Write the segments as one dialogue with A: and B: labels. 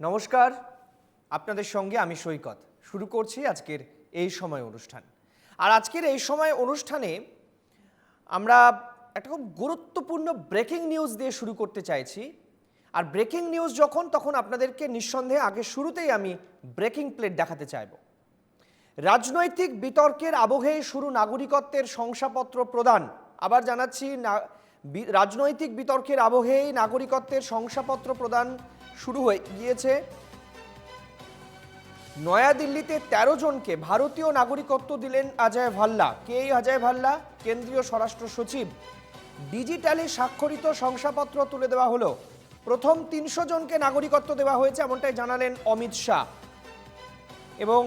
A: নমস্কার, আপনাদের সঙ্গে আমি সৈকত। শুরু করছি আজকের এই সময় অনুষ্ঠান। আর আজকের এই সময় অনুষ্ঠানে আমরা একটা খুব গুরুত্বপূর্ণ ব্রেকিং নিউজ দিয়ে শুরু করতে চাইছি। আর ব্রেকিং নিউজ তখন আপনাদেরকে নিঃসন্দেহে আগে শুরুতেই আমি ব্রেকিং প্লেট দেখাতে চাইব। রাজনৈতিক বিতর্কের আবহেই শুরু নাগরিকত্বের শংসাপত্র প্রদান। আবার জানাচ্ছি, রাজনৈতিক বিতর্কের আবহেই নাগরিকত্বের শংসাপত্র প্রদান শুরু হয়ে গিয়েছে। নয়াদিল্লিতে ১৩ জনকে ভারতীয় নাগরিকত্ব দিলেন অজয় ভাল্লা। কে এই অজয় ভাল্লা? কেন্দ্রীয় স্বরাষ্ট্র সচিব। ডিজিটালি স্বাক্ষরিত শংসাপত্র তুলে দেওয়া হলো। প্রথম ৩০০ জনকে নাগরিকত্ব দেওয়া হয়েছে, এমনটাই জানালেন অমিত শাহ। এবং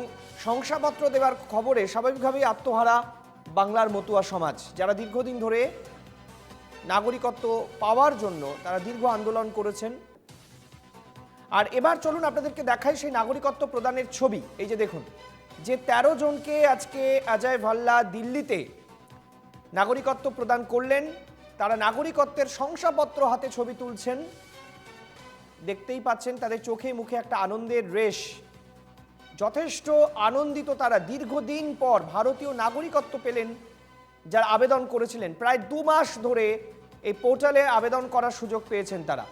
A: শংসাপত্র দেওয়ার খবরে স্বাভাবিকভাবেই আত্মহারা বাংলার মতুয়া সমাজ, যারা দীর্ঘদিন ধরে নাগরিকত্ব পাওয়ার জন্য তারা দীর্ঘ আন্দোলন করেছেন। আর এবার চলুন আপনাদেরকে দেখাই সেই নাগরিকত্ব প্রদানের ছবি। এই যে দেখুন, যে ১৩ জনকে আজকে অজয় ভাল্লা দিল্লিতে নাগরিকত্ব প্রদান করলেন, তারা নাগরিকত্বের শংসাপত্র হাতে ছবি তুলছেন। দেখতেই পাচ্ছেন তাদের চোখে মুখে একটা আনন্দের রেশ। যথেষ্ট আনন্দিত তারা। দীর্ঘদিন পর ভারতীয় নাগরিকত্ব পেলেন যারা আবেদন করেছিলেন। প্রায় ২ মাস ধরে এই পোর্টালে আবেদন করার সুযোগ পেয়েছেন তারা।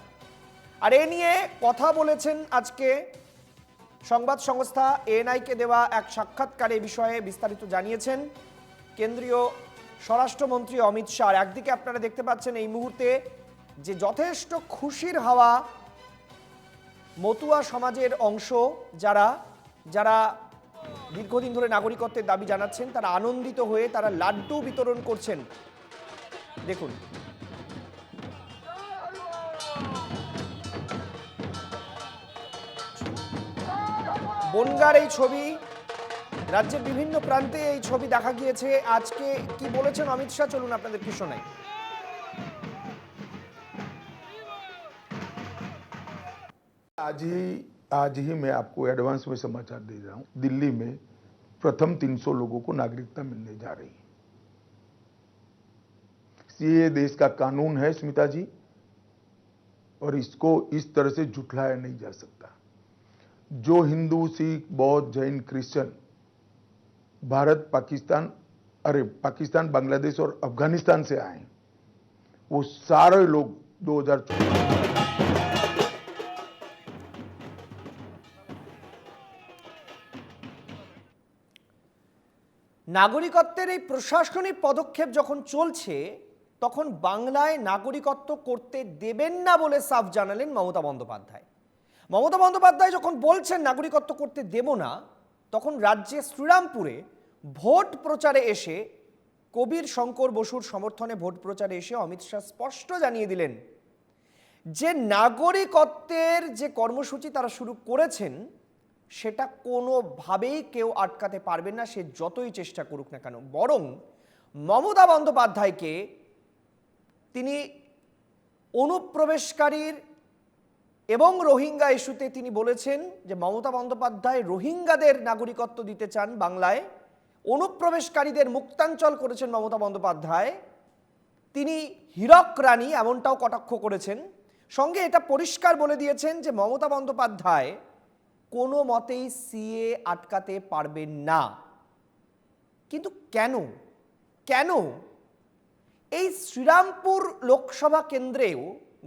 A: আর এ নিয়ে কথা বলেছেন আজকে সংবাদ সংস্থা এএনআইকে দেওয়া এক সাক্ষাৎকারে বিষয়ে বিস্তারিত জানিয়েছেন কেন্দ্রীয় স্বরাষ্ট্রমন্ত্রী অমিত শাহ। একদিকে আপনারা দেখতে পাচ্ছেন এই মুহূর্তে যে যথেষ্ট খুশির হাওয়া মতুয়া সমাজের অংশ, যারা যারা দীর্ঘদিন ধরে নাগরিকত্বের দাবি জানাচ্ছেন, তারা আনন্দিত হয়ে তারা লাড্ডু বিতরণ করছেন। দেখুন, বনগাঁর এই ছবি, রাজ্যের বিভিন্ন প্রান্তে এই ছবি দেখা গিয়েছে। আজকে কি বলেছেন অমিত শাহ, চলুন আপনাদেরকে শোনাই।
B: आज ही मैं आपको एडवांस में समाचार दे रहा हूं। दिल्ली में प्रथम 300 लोगों को नागरिकता मिलने जा रही है। ये देश का कानून है स्मिता जी, और इसको इस तरह से झुठलाया नहीं जा सकता। जो हिंदू, सिख, बौद्ध, जैन, क्रिश्चियन भारत, पाकिस्तान, बांग्लादेश और अफगानिस्तान से आए, वो सारे लोग 2014
A: নাগরিকত্বের এই প্রশাসনিক পদক্ষেপ যখন চলছে, তখন বাংলায় নাগরিকত্ব করতে দেবেন না বলে সাফ জানালেন মমতা বন্দ্যোপাধ্যায়। মমতা বন্দ্যোপাধ্যায় যখন বলছেন নাগরিকত্ব করতে দেব না, তখন রাজ্যে শ্রীরামপুরে ভোট প্রচারে এসে, কবীর শঙ্কর বসুর সমর্থনে ভোট প্রচারে এসে অমিত শাহ স্পষ্ট জানিয়ে দিলেন যে নাগরিকত্বের যে কর্মসূচি তারা শুরু করেছেন, সেটা কোনোভাবেই কেউ আটকাতে পারবেন না, সে যতই চেষ্টা করুক না কেন। বরং মমতা বন্দ্যোপাধ্যায়কে তিনি অনুপ্রবেশকারীর এবং রোহিঙ্গা ইস্যুতে তিনি বলেছেন যে মমতা বন্দ্যোপাধ্যায় রোহিঙ্গাদের নাগরিকত্ব দিতে চান বাংলায়। অনুপ্রবেশকারীদের মুক্তাঞ্চল করেছেন মমতা বন্দ্যোপাধ্যায়। তিনি হীরক রানী এমনটাও কটাক্ষ করেছেন। সঙ্গে এটা পরিষ্কার বলে দিয়েছেন যে মমতা বন্দ্যোপাধ্যায় কোনো মতেই সিএ আটকাতে পারবেন না। কিন্তু কেন কেন এই শ্রীরামপুর লোকসভা কেন্দ্রেও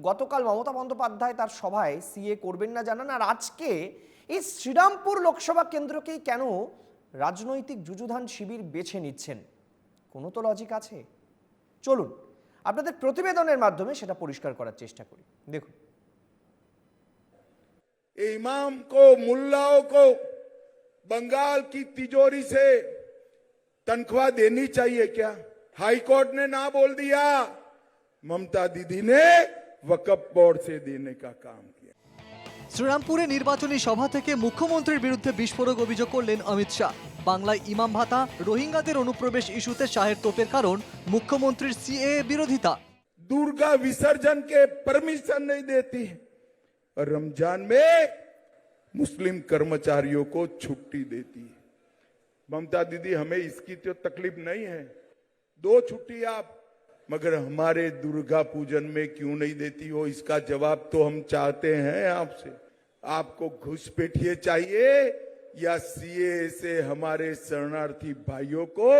A: গতকাল মমতা বন্দ্যোপাধ্যায় তার সভায় সিএ করবেন না জানান, আর আজকে এই শ্রীরামপুর লোকসভা কেন্দ্রকেই কেন রাজনৈতিক যুযুধান শিবির বেছে নিচ্ছেন? কোনো তো লজিক আছে। চলুন আপনাদের প্রতিবেদনের মাধ্যমে সেটা পরিষ্কার করার চেষ্টা করি। দেখুন,
C: इमाम को, मुल्लाओं को बंगाल की तिजोरी से तनख्वाह देनी चाहिए क्या? हाई कोर्ट ने ना बोल दिया, ममता दीदी ने वक्फ बोर्ड से देने का काम किया।
D: শ্রীরামপুরে নির্বাচনী সভা থেকে মুখ্যমন্ত্রীর বিরুদ্ধে বিস্ফোরক অভিযোগ করলেন অমিত শাহ। বাংলায় ইমাম ভাতা, রোহিঙ্গাদের অনুপ্রবেশ ইস্যুতে শাহের তোপের কারণ মুখ্যমন্ত্রীর সিএ বিরোধিতা।
C: दुर्गा विसर्जन के परमिशन नहीं देती, और रमजान में मुस्लिम कर्मचारियों को छुट्टी देती है। ममता दीदी, हमें इसकी तो तकलीफ नहीं है, 2 छुट्टी आप, मगर हमारे दुर्गा पूजन में क्यों नहीं देती हो? इसका जवाब तो हम चाहते हैं आपसे। आपको घुसपैठिए चाहिए या सीए से हमारे शरणार्थी भाइयों को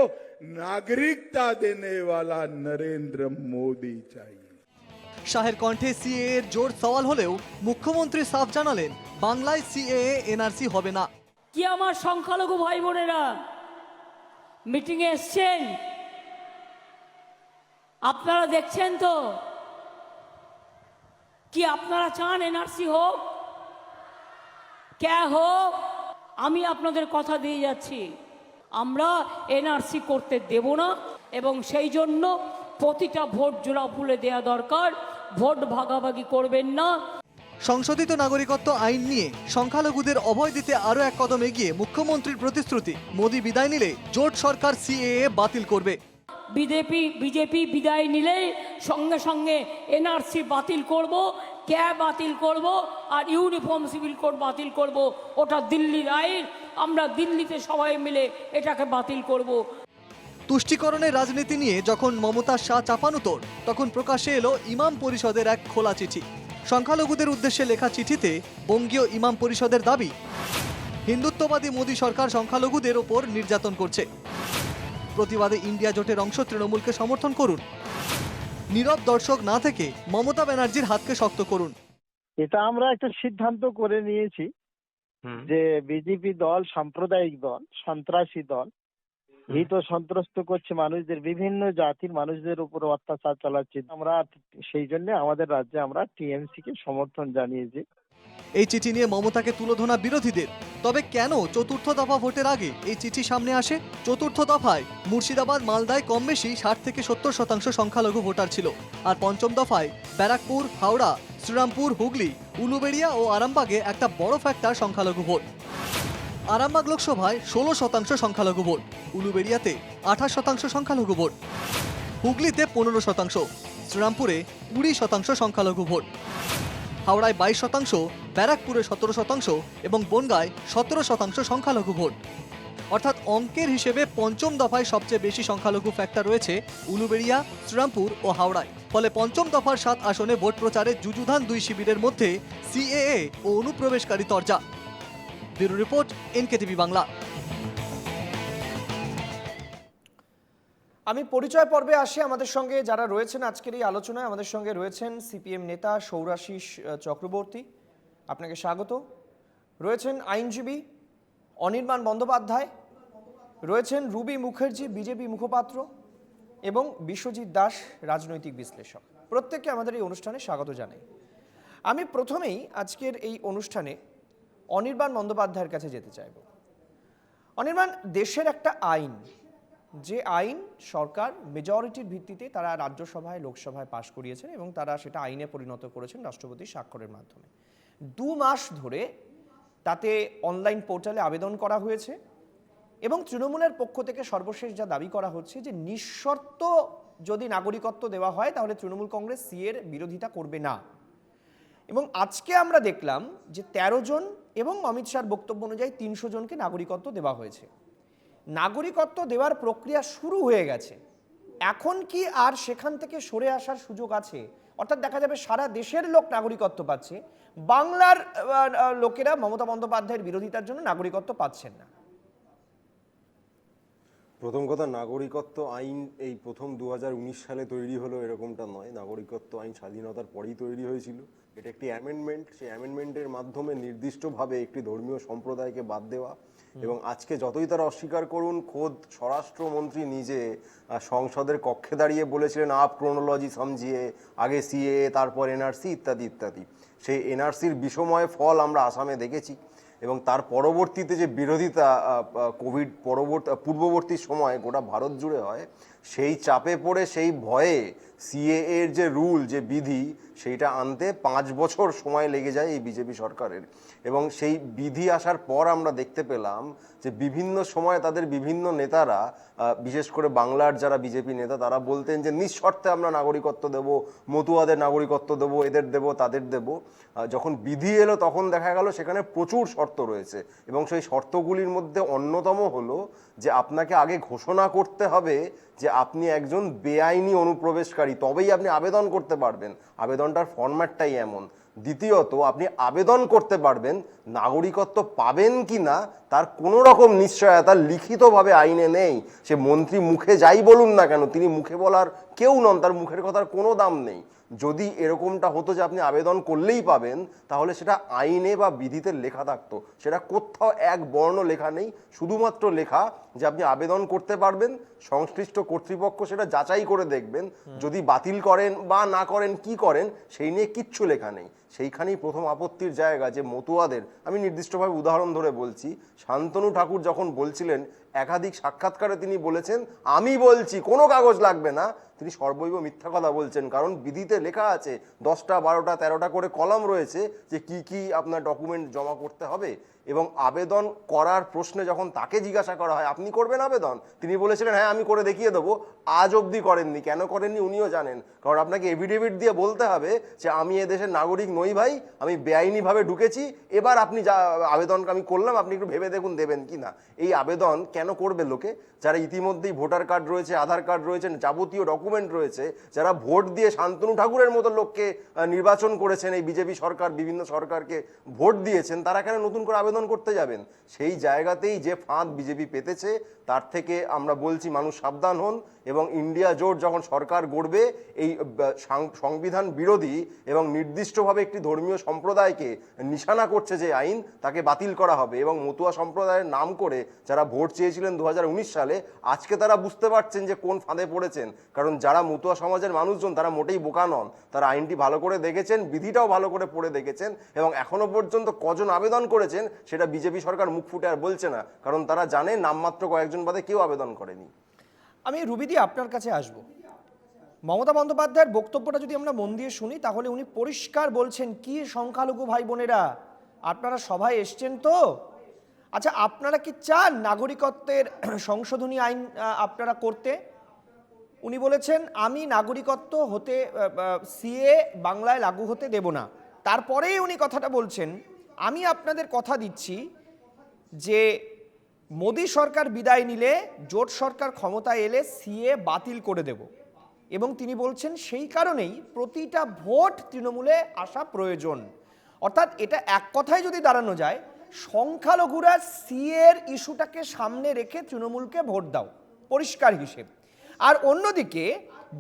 C: नागरिकता देने वाला नरेंद्र मोदी चाहिए।
D: শাহের কণ্ঠে সিএএ এর জোর সওয়াল হলেও মুখ্যমন্ত্রী সাফ জানালেন বাংলায় সিএএ এনআরসি হবে না।
E: কি আমার সংখ্যালঘু ভাই বোনেরা মিটিং এ এসছেন? আপনারা দেখছেন তো কি আপনারা চান এনআরসি হোক? কে হোক? আমি আপনাদের কথা দিয়ে যাচ্ছি, আমরা এনআরসি করতে দেব না এবং সেই জন্য প্রতিটা ভোট জোড়া ফুলে দেওয়া দরকার। ভোট ভাগাভাগি করবেন না।
D: সংশোধিত নাগরিকত্ব আইন নিয়ে সংখ্যালঘুদের অভয় দিতে আরো এক কদম এগিয়ে মুখ্যমন্ত্রীর প্রতিশ্রুতি, মোদি বিদায় নিলে জোট সরকার সিএএ বাতিল করবে।
E: বিজেপি বিদায় নিলে সঙ্গে সঙ্গে এনআরসি বাতিল করব, ক্যাব বাতিল করব আর ইউনিফর্ম সিভিল কোড বাতিল করব। ওটা দিল্লির আইন, আমরা দিল্লিতে সবাই মিলে এটাকে বাতিল করব।
D: তুষ্টিকরণের রাজনীতি নিয়ে যখন মমতার শাহ চাপানুতোর, তখন প্রকাশ্যে এলো ইমাম পরিষদের এক খোলা চিঠি। সংখ্যালঘুদের উদ্দেশ্যে লেখা চিঠিতে বঙ্গীয় ইমাম পরিষদের দাবি, হিন্দুত্ববাদী মোদী সরকার সংখ্যালঘুদের ওপর নির্যাতন করছে। প্রতিবাদে ইন্ডিয়া জোটের অংশ তৃণমূলকে সমর্থন করুন। নীরব দর্শক না থেকে মমতা ব্যানার্জির হাতকে শক্ত করুন।
F: এটা আমরা একটা সিদ্ধান্ত করে নিয়েছি যে বিজেপি দল সাম্প্রদায়িক দল, সন্ত্রাসী দল, ভীত সন্ত্রস্ত করছে মানুষদের, বিভিন্ন জাতির মানুষদের উপর অত্যাচার চালাচ্ছে। আমরা সেই জন্য আমাদের রাজ্যে আমরা টিএমসি কে সমর্থন জানিয়েছি।
D: এই চিঠি নিয়ে মমতাকে তুলোধনা বিরোধীদের। তবে কেন চতুর্থ দফা ভোটের আগে এই চিঠি সামনে আসে? চতুর্থ দফায় মুর্শিদাবাদ, মালদায় কম বেশি 60 থেকে 70% সংখ্যালঘু ভোটার ছিল, আর পঞ্চম দফায় ব্যারাকপুর, হাওড়া, শ্রীরামপুর, হুগলি, উলুবেড়িয়া ও আরামবাগে একটা বড় ফ্যাক্টর সংখ্যালঘু ভোট। আরামবাগ লোকসভায় 16% সংখ্যালঘু ভোট, উলুবেড়িয়াতে 28% সংখ্যালঘু ভোট, হুগলিতে 15%, শ্রীরামপুরে 20% সংখ্যালঘু ভোট, হাওড়ায় 22%, ব্যারাকপুরে 17% এবং বনগাঁয় 17% সংখ্যালঘু ভোট। অর্থাৎ অঙ্কের হিসেবে পঞ্চম দফায় সবচেয়ে বেশি সংখ্যালঘু ফ্যাক্টর রয়েছে উলুবেড়িয়া, শ্রীরামপুর ও হাওড়ায়। ফলে পঞ্চম দফার 7 আসনে ভোট প্রচারে যুযুধান দুই শিবিরের মধ্যে সিএএ ও অনুপ্রবেশকারী তরজা। Bureau report, NKTV Bangla.
A: আমি পরিচয় পর্বে আসি। আমাদের সঙ্গে যারা রয়েছেন আজকের এই আলোচনায়, আমাদের সঙ্গে রয়েছেন সিপিএম নেতা সৌরাশিস চক্রবর্তী, আপনাকে স্বাগত। রয়েছেন আইনজীবী অনির্বাণ বন্দ্যোপাধ্যায়, রয়েছেন রুবি মুখার্জি বিজেপি মুখপাত্র এবং বিশ্বজিৎ দাস রাজনৈতিক বিশ্লেষক। প্রত্যেককে আমাদের এই অনুষ্ঠানে স্বাগত জানাই। আমি প্রথমেই আজকের এই অনুষ্ঠানে অনির্বাণ বন্দ্যোপাধ্যায়ের কাছে যেতে চাইব। অনির্বাণ, দেশের একটা আইন, যে আইন সরকার মেজরিটির ভিত্তিতে তারা রাজ্যসভায়, লোকসভায় পাশ করিয়েছেন এবং তারা সেটা আইনে পরিণত করেছেন রাষ্ট্রপতির স্বাক্ষরের মাধ্যমে। 2 মাস ধরে তাতে অনলাইন পোর্টালে আবেদন করা হয়েছে এবং তৃণমূলের পক্ষ থেকে সর্বশেষ যা দাবি করা হচ্ছে যে নিঃশর্ত যদি নাগরিকত্ব দেওয়া হয় তাহলে তৃণমূল কংগ্রেস সিএর বিরোধিতা করবে না। এবং আজকে আমরা দেখলাম যে 13 জন এবং অমিত শাহর বক্তব্য অনুযায়ী 300 জনকে নাগরিকত্ব দেওয়া হয়েছে। নাগরিকত্ব দেওয়ার প্রক্রিয়া শুরু হয়ে গেছে। এখন কি আর সেখান থেকে সরে আসার সুযোগ আছে? অর্থাৎ দেখা যাবে সারা দেশের লোক নাগরিকত্ব পাচ্ছে, বাংলার লোকেরা মমতা বন্দ্যোপাধ্যায়ের বিরোধিতার জন্য নাগরিকত্ব পাচ্ছেন না।
G: প্রথম কথা, নাগরিকত্ব আইন এই প্রথম 2019 সালে তৈরি হলো এরকমটা নয়। নাগরিকত্ব আইন স্বাধীনতার পরেই তৈরি হয়েছিল। এটা একটি অ্যামেন্ডমেন্ট। সেই অ্যামেন্ডমেন্টের মাধ্যমে নির্দিষ্টভাবে একটি ধর্মীয় সম্প্রদায়কে বাদ দেওয়া, এবং আজকে যতই তারা অস্বীকার করুন, খোদ স্বরাষ্ট্রমন্ত্রী নিজে সংসদের কক্ষে দাঁড়িয়ে বলেছিলেন আপ ক্রোনোলজি সমঝিয়ে, আগে সিএএ তারপর এনআরসি ইত্যাদি ইত্যাদি। সেই এনআরসির বিষময় ফল আমরা আসামে দেখেছি এবং তার পরবর্তীতে যে বিরোধিতা কোভিড পূর্ববর্তী সময়ে গোটা ভারত জুড়ে হয়, সেই চাপে পড়ে, সেই ভয়ে সিএএ এর যে রুল, যে বিধি, সেইটা আনতে 5 বছর সময় লেগে যায় এই বিজেপি সরকারের। এবং সেই বিধি আসার পর আমরা দেখতে পেলাম যে বিভিন্ন সময় তাদের বিভিন্ন নেতারা, বিশেষ করে বাংলার যারা বিজেপি নেতা, তারা বলতেন যে নিঃশর্তে আমরা নাগরিকত্ব দেব, মতুয়াদের নাগরিকত্ব দেবো, এদের দেব, তাদের দেব। যখন বিধি এলো তখন দেখা গেল সেখানে প্রচুর শর্ত রয়েছে এবং সেই শর্তগুলির মধ্যে অন্যতম হলো যে আপনাকে আগে ঘোষণা করতে হবে যে আপনি একজন বেআইনি অনুপ্রবেশকারী, তবেই আপনি আবেদন করতে পারবেন। আবেদনটার ফরম্যাটটাই এমন। দ্বিতীয়ত, আপনি আবেদন করতে পারবেন, নাগরিকত্ব পাবেন কি না তার কোনো রকম নিশ্চয়তা লিখিতভাবে আইনে নেই। সে মন্ত্রী মুখে যাই বলুন না কেন, তিনি মুখে বলার কেউ নন, তার মুখের কথার কোনো দাম নেই। যদি এরকমটা হতো যে আপনি আবেদন করলেই পাবেন, তাহলে সেটা আইনে বা বিধিতে লেখা থাকতো। সেটা কোথাও এক বর্ণ লেখা নেই, শুধুমাত্র লেখা যে আপনি আবেদন করতে পারবেন, সংশ্লিষ্ট কর্তৃপক্ষ সেটা যাচাই করে দেখবেন, যদি বাতিল করেন বা না করেন কি করেন সেই নিয়ে কিচ্ছু লেখা নেই। সেইখানেই প্রথম আপত্তির জায়গা যে মতুয়াদের, আমি নির্দিষ্টভাবে উদাহরণ ধরে বলছি, শান্তনু ঠাকুর যখন বলছিলেন, একাধিক সাক্ষাৎকারে তিনি বলেছেন আমি বলছি কোনো কাগজ লাগবে না, তিনি সর্বৈব মিথ্যা কথা বলছেন। কারণ বিধিতে লেখা আছে 10টা 12টা 13টা করে কলাম রয়েছে যে কি কি আপনার ডকুমেন্ট জমা করতে হবে। এবং আবেদন করার প্রশ্নে যখন তাকে জিজ্ঞাসা করা হয় আপনি করবেন আবেদন, তিনি বলেছিলেন হ্যাঁ আমি করে দেখিয়ে দেবো। আজ অবধি করেননি। কেন করেননি উনিও জানেন, কারণ আপনাকে এফিডেভিট দিয়ে বলতে হবে যে আমি এদেশের নাগরিক নই ভাই, আমি বেআইনিভাবে ঢুকেছি, এবার আপনি যা আবেদন আমি করলাম আপনি একটু ভেবে দেখুন দেবেন কি না। এই আবেদন কেন করবে লোকে? যারা ইতিমধ্যেই ভোটার কার্ড রয়েছে, আধার কার্ড রয়েছে, যাবতীয় ডকুমেন্ট রয়েছে, যারা ভোট দিয়ে শান্তনু ঠাকুরের মতো লোককে নির্বাচন করেছেন, এই বিজেপি সরকার বিভিন্ন সরকারকে ভোট দিয়েছেন, তারা কেন নতুন করে আবেদন করতে যাবেন? সেই জায়গাতেই যে ফাঁদ বিজেপি পেতেছে, তার থেকে আমরা বলছি মানুষ সাবধান হন। এবং ইন্ডিয়া জোট যখন সরকার গড়বে, এই সংবিধান বিরোধী এবং নির্দিষ্টভাবে একটি ধর্মীয় সম্প্রদায়কে নিশানা করছে যে আইন, তাকে বাতিল করা হবে। এবং মতুয়া সম্প্রদায়ের নাম করে যারা ভোট চেয়েছিলেন 2019 সালে, আজকে তারা বুঝতে পারছেন যে কোন ফাঁদে পড়েছেন। কারণ যারা মতুয়া সমাজের মানুষজন তারা মোটেই বোকা নন, তারা আইনটি ভালো করে দেখেছেন, বিধিটাও ভালো করে পড়ে দেখেছেন। এবং এখনো পর্যন্ত কজন আবেদন করেছেন সেটা বিজেপি সরকার মুখ ফুটে আর বলছে না, কারণ তারা জানে নামমাত্র কয়েকজন বাদে কেউ আবেদন করেনি।
A: আমি রুবিদি আপনার কাছে আসব। মমতা বন্দ্যোপাধ্যায়ের বক্তব্যটা যদি আমরা মন দিয়ে শুনি, তাহলে উনি পরিষ্কার বলছেন কি সংখ্যালঘু ভাই বোনেরা আপনারা সভায় এসছেন তো, আচ্ছা আপনারা কি চান নাগরিকত্বের সংশোধনী আইন আপনারা করতে? উনি বলেছেন আমি নাগরিকত্ব হতে সিএ বাংলায় লাগু হতে দেব না। তারপরেই উনি কথাটা বলছেন আমি আপনাদের কথা দিচ্ছি যে মোদী সরকার বিদায় নিলে, জোট সরকার ক্ষমতায় এলে সিএ বাতিল করে দেব। এবং তিনি বলছেন সেই কারণেই প্রতিটা ভোট তৃণমূলে আসা প্রয়োজন। অর্থাৎ এটা এক কথায় যদি দাঁড়ানো যায়, সংখ্যালঘুরা সিএর ইস্যুটাকে সামনে রেখে তৃণমূলকে ভোট দাও, পরিষ্কার হিসেব। আর অন্যদিকে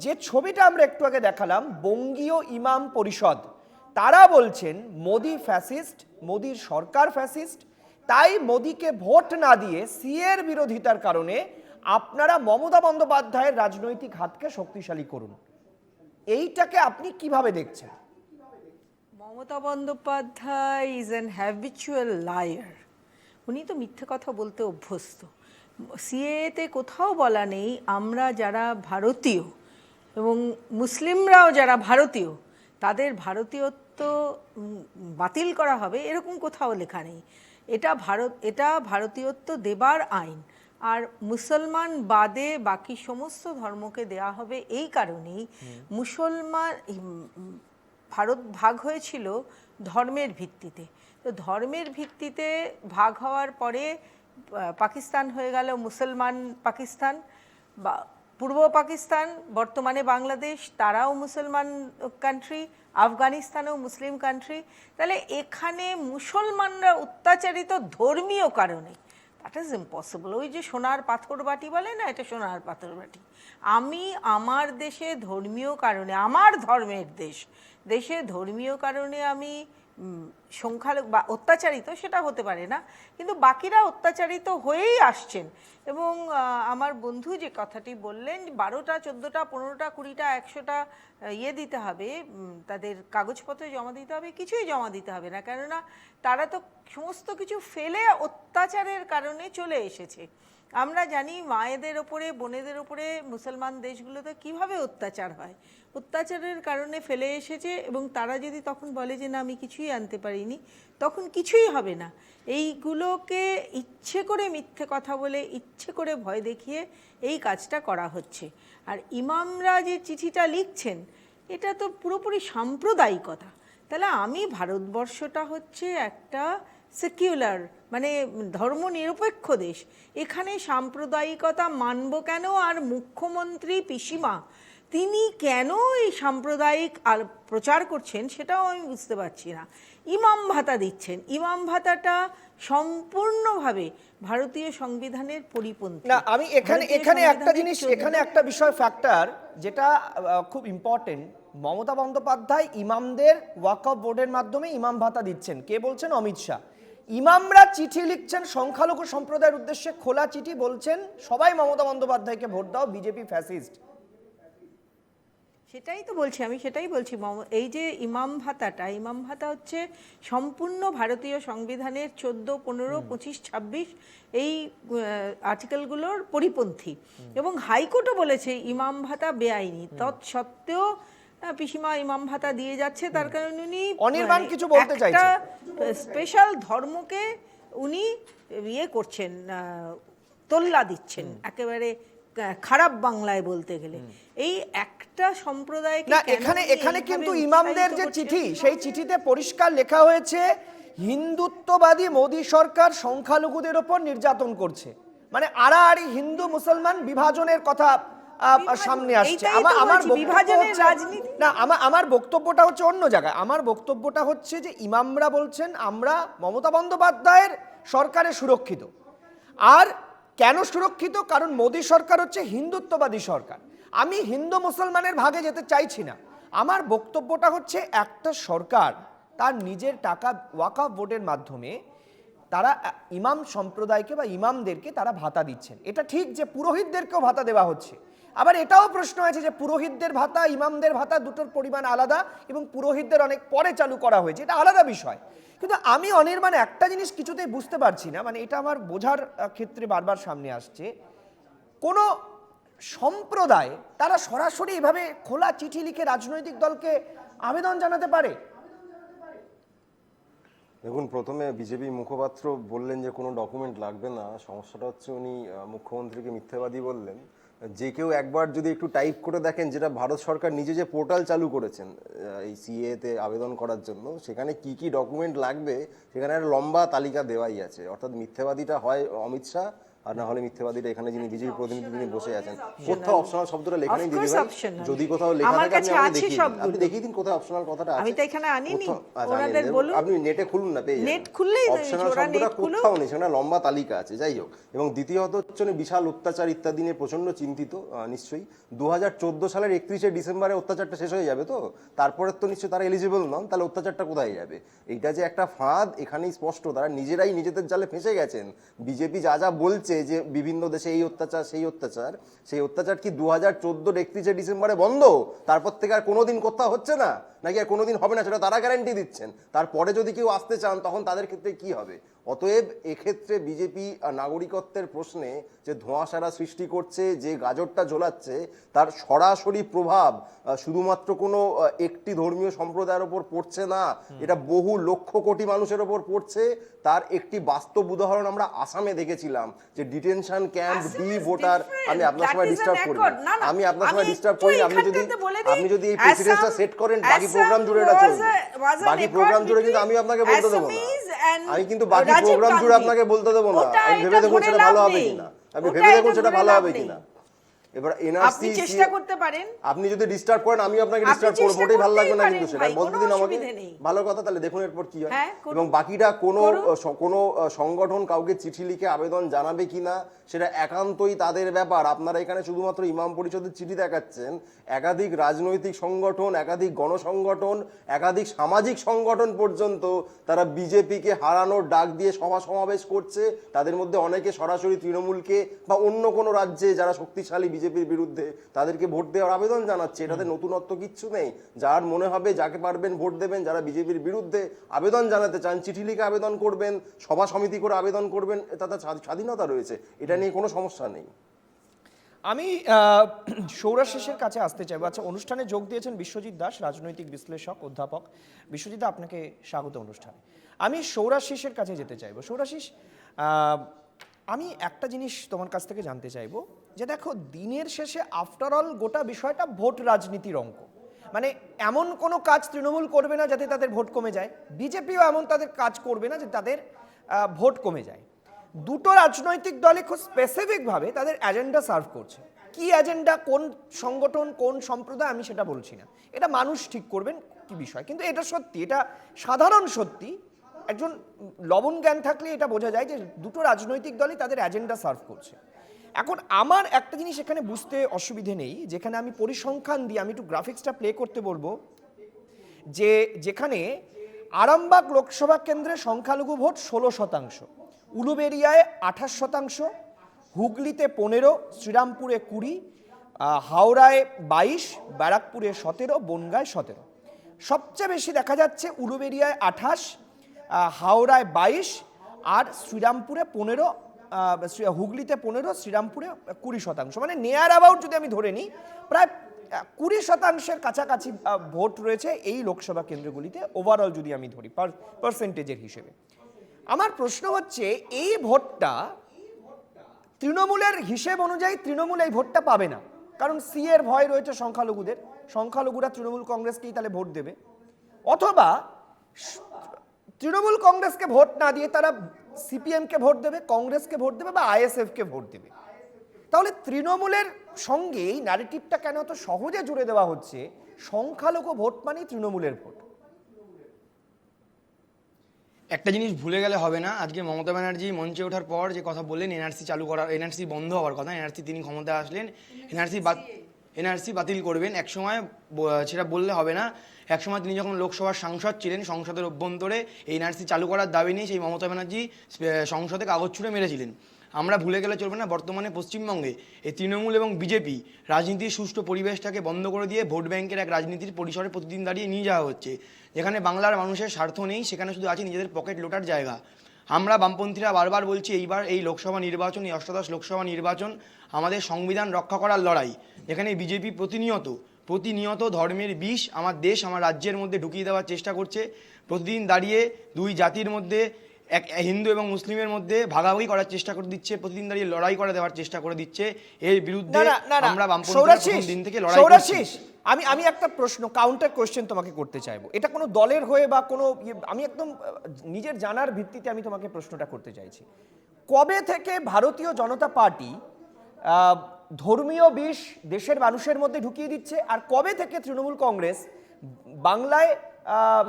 A: যে ছবিটা আমরা একটু আগে দেখালাম, বঙ্গীয় ইমাম পরিষদ, তারা বলছেন মোদি ফ্যাসিস্ট, মোদির সরকার ফ্যাসিস্ট, তাই মোদিকে ভোট না দিয়ে সিএর বিরোধিতার কারণে আপনারা মমতা বন্দ্যোপাধ্যায়ের রাজনৈতিক হাতকে শক্তিশালী করুন। এইটাকে আপনি কিভাবে দেখছেন?
H: Mamata Bandyopadhyay is an habitual liar. উনি তো মিথ্যে কথা বলতে অভ্যস্ত। সিএতে কোথাও বলা নেই আমরা যারা ভারতীয় এবং মুসলিমরাও যারা ভারতীয় তাদের ভারতীয়ত্ব বাতিল করা হবে, এরকম কোথাও লেখা নেই। এটা ভারতীয়ত্ব দেবার আইন। আর মুসলমান বাদে বাকি সমস্ত ধর্মকে দেয়া হবে এই কারণেই ভারত ভাগ হয়েছিল ধর্মের ভিত্তিতে। তো ধর্মের ভিত্তিতে ভাগ হওয়ার পরে পাকিস্তান হয়ে গেল মুসলমান পাকিস্তান, বা পূর্ব পাকিস্তান বর্তমানে বাংলাদেশ, তারাও মুসলমান কান্ট্রি, আফগানিস্তানেও মুসলিম কান্ট্রি। তাহলে এখানে মুসলমানরা অত্যাচারিত ধর্মীয় কারণে, দ্যাট ইজ ইম্পসিবল। ওই যে সোনার পাথর বাটি বলে না, এটা সোনার পাথর বাটি। আমি আমার দেশে ধর্মীয় কারণে, আমার ধর্মের দেশে ধর্মীয় কারণে আমি সংখ্যালঘু বা অত্যাচারিত, সেটা হতে পারে না, কিন্তু বাকিরা অত্যাচারিত হয়েই আসছেন। এবং আমার বন্ধু যে কথাটি বললেন 12টা 14টা 15টা 20টা 100টা দিতে হবে, তাদের কাগজপত্র জমা দিতে হবে, কিছুই জমা দিতে হবে না, কেননা তারা তো সমস্ত কিছু ফেলে অত্যাচারের কারণে চলে এসেছে। আমরা জানি মায়েদের ওপরে, বোনেদের ওপরে মুসলমান দেশগুলোতে কিভাবে অত্যাচার হয়, অত্যাচারের কারণে ফেলে এসেছে। এবং তারা যদি তখন বলে যে না আমি কিছুই আনতে পারিনি, তখন কিছুই হবে না। এইগুলোকে ইচ্ছে করে মিথ্যে কথা বলে, ইচ্ছে করে ভয় দেখিয়ে এই কাজটা করা হচ্ছে। আর ইমামরা যে চিঠিটা লিখছেন, এটা তো পুরোপুরি সাম্প্রদায়িকতা। তাহলে ভারতবর্ষটা হচ্ছে একটা সেকুলার, মানে ধর্মনিরপেক্ষ দেশ, এখানে সাম্প্রদায়িকতা মানব কেন? আর মুখ্যমন্ত্রী পিসিমা তিনি কেন এই সাম্প্রদায়িক প্রচার করছেন সেটাও আমি বুঝতে পারছি না। ইমাম ভাতা দিচ্ছেন, ইমাম ভাতাটা সম্পূর্ণভাবে ভারতীয় সংবিধানের পরিপন্থী।
A: না, আমি এখানে একটা জিনিস, এখানে একটা বিষয় ফ্যাক্টর যেটা খুব ইম্পর্টেন্ট। মমতা বন্দ্যোপাধ্যায় ইমামদের ওয়াকফ বোর্ডের মাধ্যমে ইমাম ভাতা দিচ্ছেন। কে বলছেন? অমিত শাহ। ইমামরা চিঠি লিখছেন সংখ্যালঘু সম্প্রদায়ের উদ্দেশ্যে, খোলা চিঠি, বলছেন সবাই মমতা বন্দ্যোপাধ্যায়কে ভোট দাও, বিজেপি ফ্যাসিস্ট।
H: সেটাই তো বলছি, আমি সেটাই বলছি। এই যে ইমাম ভাতাটা, ইমাম ভাতা হচ্ছে সম্পূর্ণ ভারতীয় সংবিধানের 14, 15, 25, 26 এই আর্টিকেলগুলোর পরিপন্থী, এবং হাইকোর্টও বলেছে ইমাম ভাতা বেআইনি। তৎসত্ত্বেও পিসিমা ইমাম ভাতা দিয়ে যাচ্ছে, তার কারণ উনি
A: অনির্বাণ কিছু বলতে চাইছেন।
H: স্পেশাল ধর্মকে উনি ইয়ে করছেন, তোল্লা দিচ্ছেন, একেবারে খারাপ বাংলায় বলতে গেলে। এই একটা সম্প্রদায়কে
A: না, এখানে কিন্তু ইমামদের যে চিঠি, সেই চিঠিতে পরিষ্কার লেখা হয়েছে হিন্দুত্ববাদী মোদী সরকার সংখ্যালঘুদের উপর নির্যাতন করছে, মানে আড়াআড়ি হিন্দু মুসলমান বিভাজনের কথা সামনে আসছে। আমার বক্তব্যটা হচ্ছে অন্য জায়গায়। আমার বক্তব্যটা হচ্ছে যে ইমামরা বলছেন আমরা মমতা বন্দ্যোপাধ্যায়ের সরকারে সুরক্ষিত। আর কেন সুরক্ষিত? কারণ মোদী সরকার হচ্ছে হিন্দুত্ববাদী সরকার। আমি হিন্দু মুসলমানের ভাগে যেতে চাইছি না। আমার বক্তব্যটা হচ্ছে একটা সরকার তার নিজের টাকা ওয়াকফ বোর্ডের মাধ্যমে তারা ইমাম সম্প্রদায়কে বা ইমামদেরকে তারা ভাতা দিচ্ছেন। এটা ঠিক যে পুরোহিতদেরকেও ভাতা দেওয়া হচ্ছে। আবার এটাও প্রশ্ন আছে যে পুরোহিতদের ভাতা, ইমামদের ভাতা দুটোর পরিমাণ আলাদা, এবং পুরোহিতদের অনেক পরে চালু করা হয়েছে, এটা আলাদা বিষয়। কিন্তু আমি অনির্বাণ একটা জিনিস কিছুতেই বুঝতে পারছি না, মানে এটা আমার বোঝার ক্ষেত্রে বারবার সামনে আসছে, কোন সম্প্রদায় তারা সরাসরি এভাবে খোলা চিঠি লিখে রাজনৈতিক দলকে আবেদন জানাতে পারে?
G: দেখুন, প্রথমে বিজেপি মুখপাত্র বললেন যে কোনো ডকুমেন্ট লাগবে না। সমস্যাটা হচ্ছে উনি মুখ্যমন্ত্রীকে মিথ্যাবাদী বললেন। যে কেউ একবার যদি একটু টাইপ করে দেখেন, যেটা ভারত সরকার নিজে যে পোর্টাল চালু করেছেন এই সিএতে আবেদন করার জন্য, সেখানে কি কি ডকুমেন্ট লাগবে সেখানে একটা লম্বা তালিকা দেওয়াই আছে। অর্থাৎ মিথ্যাবাদীটা হয় অমিত শাহ, আর না হলে মিথ্যাবাদীরা এখানে যিনি বিজেপি প্রতিনিধি তিনি বসে আছেন। কোথাও অপশনাল শব্দটা লেখা নেই দিদি ভাই, যদি কোথাও লেখা থাকে আপনি দেখিয়ে দিন কোথায় অপশনাল কথাটা আছে।
H: আমি তো এখানে আনিনি, ওনাদের বলুন,
G: আপনি নেটে খুলুন না, পেয়ে
H: নেট খুললেই
G: অপশনাল শব্দটা কোথাও নেই, সেখানে লম্বা তালিকা আছে। যাই হোক, এবং দ্বিতীয়ত হচ্ছে বিশাল অত্যাচার ইত্যাদি নিয়ে প্রচন্ড চিন্তিত নিশ্চয়ই। 2014 সালের 31শে ডিসেম্বরে অত্যাচারটা শেষ হয়ে যাবে, তো তারপরে তো নিশ্চয়ই তারা এলিজিবল নন, তাহলে অত্যাচারটা কোথায় যাবে? এইটা যে একটা ফাঁদ, এখানেই স্পষ্ট তারা নিজেরাই নিজেদের জালে ফেঁসে গেছেন। বিজেপি যা যা বলছে যে বিভিন্ন দেশে এই অত্যাচার সেই অত্যাচার, সেই অত্যাচার কি 2014 31শে ডিসেম্বরে বন্ধ? তারপর থেকে আর কোনোদিন কোথাও হচ্ছে না, নাকি আর কোনোদিন হবে না সেটা তারা গ্যারান্টি দিচ্ছেন? তারপরে যদি কেউ আসতে চান তখন তাদের ক্ষেত্রে কি হবে? অতএব এক্ষেত্রে বিজেপি নাগরিকত্বের প্রশ্নে যে ধোঁয়াশারা সৃষ্টি করছে, যে গাজরটা ঝোলাচ্ছে, তার সরাসরি প্রভাব শুধুমাত্র কোনো একটি ধর্মীয় সম্প্রদায়ের ওপর পড়ছে না, এটা বহু লক্ষ কোটি মানুষের ওপর পড়ছে। তার একটি বাস্তব উদাহরণ আমরা আসামে দেখেছিলাম, যে ডিটেনশন ক্যাম্প, ডি ভোটার। আমি আপনার সময় ডিস্টার্ব করি, আপনি যদি এই প্রেসিডেন্সটা সেট করেন বাকি প্রোগ্রাম জুড়ে এটা চলবে, বাকি প্রোগ্রাম জুড়ে কিন্তু আমি আপনাকে বলতে দেবো না, আমি কিন্তু বাকি প্রোগ্রাম জুড়ে আপনাকে বলতে দেবো না। আমি ভেবে দেখুন সেটা ভালো হবে কিনা, আপনি ভেবে দেখুন সেটা ভালো হবে কিনা। এবার এনআরসি
H: চেষ্টা করতে পারেন,
G: আপনি যদি ডিস্টার্ব করেন আমি আপনাকে ডিস্টার্ব করব, মোটেই ভালো লাগবে না। কিন্তু সেটা বলতে দিন আমাকে, ভালো কথা। তাহলে দেখুন এরপর কি হয়। এবং বাকিটা কোনো সংগঠন কাউকে চিঠি লিখে আবেদন জানাবে কিনা সেটা একান্তই তাদের ব্যাপার। আপনারা এখানে শুধুমাত্র ইমাম পরিষদের চিঠি দেখাচ্ছেন, একাধিক রাজনৈতিক সংগঠন, একাধিক গণসংগঠন, একাধিক সামাজিক সংগঠন পর্যন্ত তারা বিজেপিকে হারানোর ডাক দিয়ে সভা সমাবেশ করছে। তাদের মধ্যে অনেকে সরাসরি তৃণমূলকে বা অন্য কোনো রাজ্যে যারা শক্তিশালী বিজেপির বিরুদ্ধে তাদেরকে ভোট দেওয়ার আবেদন জানাচ্ছে। এটাতে নতুনত্ব কিচ্ছু নেই। যার মনে হবে যাকে পারবেন ভোট দেবেন। যারা বিজেপির বিরুদ্ধে আবেদন জানাতে চান চিঠি লিখে আবেদন করবেন, সভা সমিতি করে আবেদন করবেন, তাতে স্বাধীনতা রয়েছে, এটা নিয়ে কোনো সমস্যা নেই।
A: আমি সৌরাশিসের কাছে আসতে চাইবো। আচ্ছা, অনুষ্ঠানে যোগ দিয়েছেন বিশ্বজিৎ দাস, রাজনৈতিক বিশ্লেষক, অধ্যাপক। বিশ্বজিৎ, আপনাকে স্বাগত অনুষ্ঠানে। আমি সৌরাশিসের কাছে যেতে চাইবো। সৌরাশিস, আমি একটা জিনিস তোমার কাছ থেকে জানতে চাইবো, যে দেখো দিনের শেষে আফটার অল গোটা বিষয়টা ভোট রাজনীতির অঙ্ক। মানে এমন কোনো কাজ তৃণমূল করবে না যাতে তাদের ভোট কমে যায়, বিজেপিও এমন তাদের কাজ করবে না যে তাদের ভোট কমে যায়। দুটো রাজনৈতিক দলে খুব স্পেসিফিকভাবে তাদের এজেন্ডা সার্ভ করছে। কি এজেন্ডা, কোন সংগঠন, কোন সম্প্রদায়, আমি সেটা বলছি না, এটা মানুষ ঠিক করবেন কি বিষয়। কিন্তু এটা সত্যি, এটা সাধারণ সত্যি, একজন লবণ জ্ঞান থাকলে এটা বোঝা যায় যে দুটো রাজনৈতিক দলই তাদের এজেন্ডা সার্ভ করছে। এখন আমার একটা জিনিস এখানে বুঝতে অসুবিধে নেই, যেখানে আমি পরিসংখ্যান দিয়ে আমি একটু গ্রাফিক্সটা প্লে করতে বলবো, যে যেখানে আরামবাগ লোকসভা কেন্দ্রে সংখ্যালঘু ভোট 16%, উলুবেড়িয়ায় 28%, হুগলিতে 15, শ্রীরামপুরে 20, হাওড়ায় 22, ব্যারাকপুরে 17, বনগাঁয় 17। সবচেয়ে বেশি দেখা যাচ্ছে উলুবেড়িয়ায় 28, হাওড়ায় 22 আর শ্রীরামপুরে 15, হুগলিতে 15, শ্রীরামপুরে 20%। মানে নিয়ার অ্যাবাউট যদি আমি ধরে নিই প্রায় 20% কাছাকাছি ভোট রয়েছে এই লোকসভা কেন্দ্রগুলিতে ওভারঅল যদি আমি ধরি পার্সেন্টেজের হিসেবে। আমার প্রশ্ন হচ্ছে এই ভোটটা তৃণমূলের হিসেব অনুযায়ী তৃণমূল এই ভোটটা পাবে না, কারণ সি এর ভয় রয়েছে সংখ্যালঘুদের, সংখ্যালঘুরা তৃণমূল কংগ্রেসকেই তাহলে ভোট দেবে, অথবা তৃণমূল কংগ্রেসকে ভোট না দিয়ে তারা সিপিএমকে ভোট দেবে, কংগ্রেসকে ভোট দেবে বা আইএসএফকে ভোট দেবে। তাহলে তৃণমূলের সঙ্গে এই ন্যারেটিভটা কেন এত সহজে জুড়ে দেওয়া হচ্ছে সংখ্যালঘু ভোট মানে তৃণমূলের ভোট?
I: একটা জিনিস ভুলে গেলে হবে না, আজকে মমতা ব্যানার্জি মঞ্চে ওঠার পর যে কথা বললেন এনআরসি চালু করার, এনআরসি বন্ধ হওয়ার কথা, এনআরসি তিনি ক্ষমতায় আসলেন এনআরসি বাতিল করবেন, একসময় সেটা বললে হবে না। একসময় তিনি যখন লোকসভার সাংসদ ছিলেন, সংসদের অভ্যন্তরে এই এনআরসি চালু করার দাবি নিয়ে সেই মমতা ব্যানার্জি সংসদে কাগজ ছুঁড়ে মেরেছিলেন। আমরা ভুলে গেলে চলবে না, বর্তমানে পশ্চিমবঙ্গে এই তৃণমূল এবং বিজেপি রাজনীতির সুষ্ঠু পরিবেশটাকে বন্ধ করে দিয়ে ভোট ব্যাংকের এক রাজনীতির পরিসরে প্রতিদিন দাঁড়িয়ে নিয়ে যাওয়া হচ্ছে। যেখানে বাংলার মানুষের স্বার্থ নেই, সেখানে শুধু আছে নিজেদের পকেট লোটার জায়গা। আমরা বামপন্থীরা বারবার বলছি এইবার এই লোকসভা নির্বাচন, এই অষ্টাদশ লোকসভা নির্বাচন আমাদের সংবিধান রক্ষা করার লড়াই, যেখানে বিজেপি প্রতিনিয়ত ধর্মের বিষ আমার দেশ, আমার রাজ্যের মধ্যে ঢুকিয়ে দেওয়ার চেষ্টা করছে। প্রতিদিন দাঁড়িয়ে দুই জাতির মধ্যে, এক হিন্দু এবং মুসলিমের মধ্যে ভাগাভাগি করার চেষ্টা করে দিচ্ছে, প্রতিদিন দাঁড়িয়ে লড়াই করে দেওয়ার চেষ্টা করে দিচ্ছে। এর বিরুদ্ধে আমরা বামপন্থীরা প্রথম দিন থেকে লড়াই করছি।
A: আমি একটা প্রশ্ন, কাউন্টার কোশ্চেন তোমাকে করতে চাইবো, এটা কোনো দলের হয়ে বা কোনো আমি একদম নিজের জানার ভিত্তিতে আমি তোমাকে প্রশ্নটা করতে চাইছি। কবে থেকে ভারতীয় জনতা পার্টি ধর্মীয় বিষ দেশের মানুষের মধ্যে ঢুকিয়ে দিচ্ছে, আর কবে থেকে তৃণমূল কংগ্রেস বাংলায়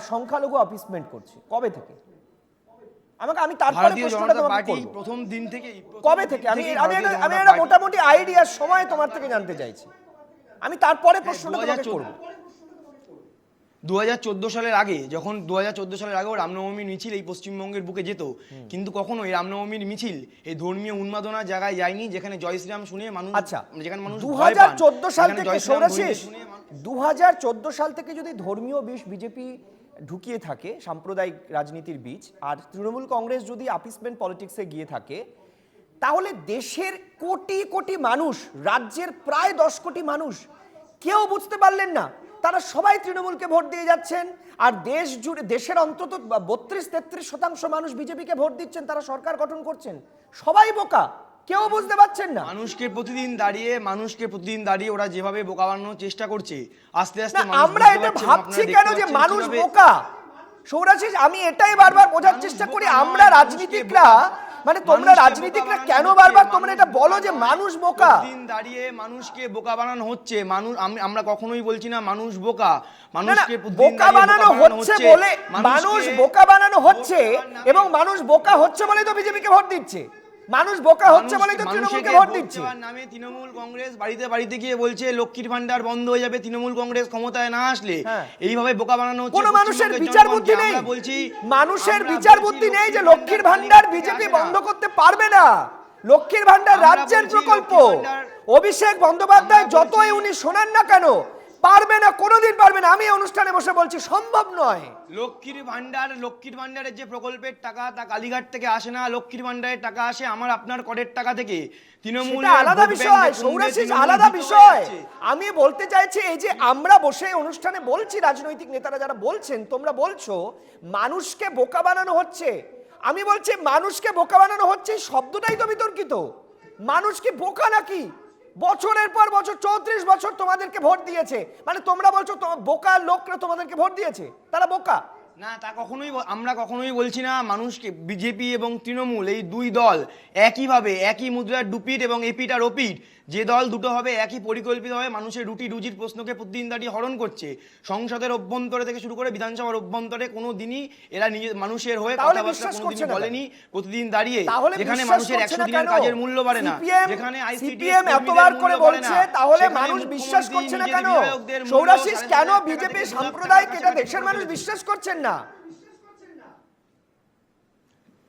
A: সংখ্যালঘু অ্যাপিসমেন্ট করছে, কবে থেকে? আমি তারপরে প্রশ্নটা তোমাকে করব,
I: প্রথম দিন থেকে
A: কবে থেকে? আমি একটা মোটামুটি আইডিয়ার সময় তোমার থেকে জানতে চাইছি, আমি তারপরে প্রশ্নটা তোমাকে করব।
I: 2014 সালের আগে, যখন 2014 সালের আগেও রামনবমীর মিছিল এই পশ্চিমবঙ্গের বুকে যেত, কিন্তু কখনো এই রামনবমীর মিছিল এই ধর্মীয় উন্মাদনার জায়গায় যায়নি, যেখানে জয় শ্রীরাম শুনে মানুষ,
A: আচ্ছা,
I: যেখানে মানুষ
A: 2014 সাল থেকে 2014 সাল থেকে যদি ধর্মীয় বিষ বিজেপি ঢুকিয়ে থাকে সাম্প্রদায়িক রাজনীতির বীজ, আর তৃণমূল কংগ্রেস যদি অ্যাপিসমেন্ট পলিটিক্সে গিয়ে থাকে, তাহলে দেশের কোটি কোটি মানুষ, রাজ্যের প্রায় 10 কোটি মানুষ কেউ বুঝতে পারলেন না, তারা সবাই তৃণমূলকে ভোট দিয়ে যাচ্ছেন, আর দেশ জুড়ে দেশের অন্তত 32-33% মানুষ বিজেপিকে ভোট দিচ্ছেন, তারা সরকার গঠন করছেন। সবাই বোকা, কেউ বুঝতে পারছেন না।
I: মানুষকে প্রতিদিন দাঁড়িয়ে ওরা যেভাবে বোকা বানানোর চেষ্টা করছে, আস্তে আস্তে
A: আমরা এটা ভাবছি কেন যে মানুষ বোকা? সৌরাশিস, আমি এটাই বারবার বোঝার চেষ্টা করি, আমরা রাজনীতিকরা, মানে তোমরা রাজনীতিকরা কেন বারবার তোমরা এটা বলো যে মানুষ বোকা?
I: দিন দাঁড়িয়ে মানুষকে বোকা বানানো হচ্ছে। আমরা কখনোই বলছি না মানুষ বোকা, মানুষকে
A: বোকা বানানো হচ্ছে বলে, মানুষ বোকা বানানো হচ্ছে, এবং মানুষ বোকা হচ্ছে বলে তো বিজেপিকে ভোট দিচ্ছে, মানুষ বোকা হচ্ছে বলে তো তৃণমূলকে ভোট দিচ্ছে।
I: নামে তৃণমূল কংগ্রেস বাড়িতে বাড়িতে গিয়ে বলছে লক্ষ্মীর ভান্ডার বন্ধ হয়ে যাবে তৃণমূল কংগ্রেস ক্ষমতায় না আসলে। এইভাবে বোকা বানানো হচ্ছে।
A: কোন মানুষের বিচার বুদ্ধি নেই, মানুষের বিচার বুদ্ধি নেই যে লক্ষ্মীর ভান্ডার বিজেপি বন্ধ করতে পারবে না। লক্ষ্মীর ভান্ডার রাজ্যের প্রকল্প, অভিষেক বন্দ্যোপাধ্যায় যতই উনি শোনান না কেন, পারবে না, কোনোদিন পারবে না। আমি অনুষ্ঠানে বসে বলছি সম্ভব নয়।
I: লক্ষ্মীর ভান্ডারের যে প্রকল্পের টাকা তা কালীঘাট থেকে আসে না, লক্ষ্মীর ভান্ডারের টাকা আসে আমার আপনার করের টাকা থেকে। তৃণমূল
A: আলাদা বিষয়, সৌরাশিস আলাদা বিষয়। আমি বলতে চাইছি এই যে আমরা বসে অনুষ্ঠানে বলছি, রাজনৈতিক নেতারা যারা বলছেন, তোমরা বলছো মানুষকে বোকা বানানো হচ্ছে, আমি বলছি মানুষকে বোকা বানানো হচ্ছে, শব্দটাই তো বিতর্কিত। মানুষ কি বোকা নাকি? বছরের পর বছর 34 বছর তোমাদেরকে ভোট দিয়েছে, মানে তোমরা বলছো বোকা লোকরা তোমাদেরকে ভোট দিয়েছে, তারা বোকা?
I: না, তা কখনোই আমরা কখনোই বলছি না। মানুষকে বিজেপি এবং তৃণমূল এই দুই দল একইভাবে, একই মুদ্রার দুপিঠ এবং এপিঠ আর ওপিঠ, যে দল দুটো হবে একই পরিকল্পিতভাবে মানুষের রুটি রুজির প্রশ্নকে প্রতিদিন দাঁড়িয়ে হরণ করছে। সংসদের অভ্যন্তরে থেকে শুরু করে বিধানসভার অভ্যন্তরে কোনো দিনই এরা মানুষের হয়ে কথাবার্তা কোনোদিন বলেনি। প্রতিদিন দাঁড়িয়ে যেখানে মানুষের 100 দিনের কাজের মূল্য বাড়ে না, যেখানে
A: সিপিএম এতবার করে বলছে, তাহলে মানুষ বিশ্বাস করছে না কেন? সৌরাশিস, কেন বিজেপি সাম্প্রদায়িক এটা দেশের মানুষ বিশ্বাস করছেন না?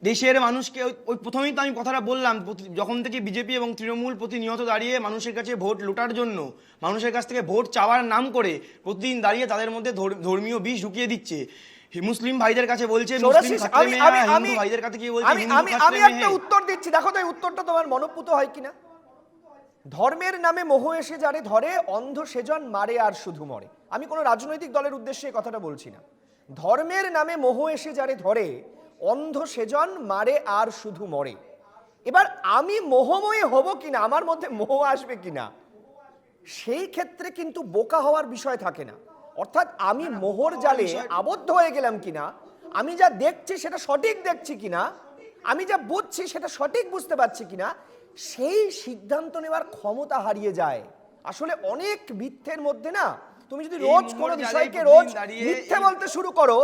I: দেশের মানুষকে ওই প্রথমেই তো আমি কথাটা বললাম, যখন থেকে বিজেপি এবং তৃণমূল প্রতিনিয়ত দাঁড়িয়ে মানুষের কাছে ভোট লুটার জন্য, মানুষের কাছ থেকে ভোট চাওয়ার নাম করে প্রতিদিন দাঁড়িয়ে তাদের মধ্যে ধর্মীয় বিষ ঢুকিয়ে দিচ্ছে। মুসলিম ভাইদের কাছে বলছে মুসলিম খাতরে মেয়ে, হিন্দু ভাইদের কাছে কি বলছে
A: আমি একটা উত্তর দিচ্ছি, দেখো তো এই উত্তরটা তোমার মনোপুত হয় কিনা। ধর্মের নামে মোহ এসে যারে ধরে, অন্ধ সেজন মারে আর শুধু মরে। আমি কোনো রাজনৈতিক দলের উদ্দেশ্যে কথাটা বলছি না। ধর্মের নামে মোহ এসে যারে ধরে, অন্ধ সেজন মারে আর শুধু মরে। এবার আমি মোহময়ী হব কিনা, আমার মধ্যে মোহ আসবে কিনা, সেই ক্ষেত্রে কিন্তু বোকা হওয়ার বিষয় থাকে না। অর্থাৎ আমি মোহর জালে আবদ্ধ হয়ে গেলাম কিনা, আমি যা দেখছি সেটা সঠিক দেখছি কিনা, আমি যা বুঝছি সেটা সঠিক বুঝতে পারছি কিনা, সেই সিদ্ধান্ত নেওয়ার ক্ষমতা হারিয়ে যায়। আসলে অনেক মিথ্যের মধ্যে না, তুমি যদি রোজ কোনো বিষয়কে রোজ মিথ্যে বলতে শুরু করো,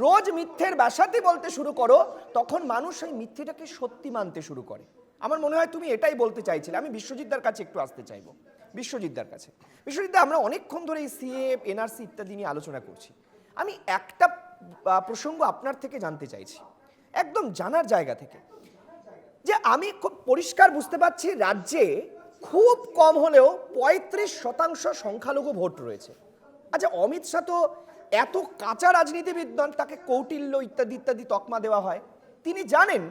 A: রোজ মিথ্যের ব্যাসাতি বলতে শুরু করো, তখন মানুষ এই মিথ্যেটাকে সত্যি মানতে শুরু করে। আমার মনে হয় তুমি এটাই বলতে চাইছিলে। আমি বিশ্বজিৎদার কাছে একটু আসতে চাইবো। বিশ্বজিৎদার কাছে, বিশ্বজিৎদা, আমরা অনেকক্ষণ ধরে এই সিএ, এনআরসি ইত্যাদি নিয়ে আলোচনা করছি। আমি একটা প্রসঙ্গ আপনার থেকে জানতে চাইছি, একদম জানার জায়গা থেকে, যে আমি খুব পরিষ্কার বুঝতে পারছি রাজ্যে খুব কম হলেও 35% সংখ্যালঘু ভোট রয়েছে। আচ্ছা, অমিত শাহ তো এত কাঁচা রাজনীতিবিদ নন, তাকে কৌটিল্য ইত্যাদি ইত্যাদি তকমা দেওয়া হয়। তিনি জানেন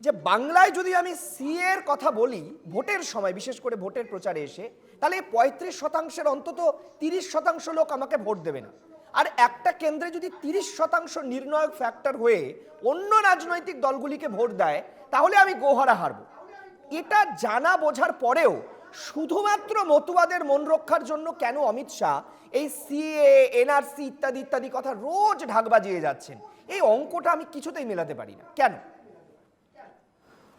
A: যে বাংলায় যদি আমি সিএ এর কথা বলি ভোটের সময়, বিশেষ করে ভোটের প্রচারে এসে, তাহলে 35%-এর অন্তত 30% লোক আমাকে ভোট দেবে না। আর একটা কেন্দ্রে যদি 30% নির্ণায়ক ফ্যাক্টর হয়ে অন্য রাজনৈতিক দলগুলিকে ভোট দেয়, তাহলে আমি গোহারা হারব। এটা জানা বোঝার পরেও শুধুমাত্র মতুয়াদের মন রক্ষার জন্য কেন অমিত শাহ এই সিএ, এনআরসি ইত্যাদি ইত্যাদি কথা রোজ ঢাক বাজিয়ে যাচ্ছেন? এই অঙ্কটা আমি কিছুতেই মেলাতে পারি না, কেন?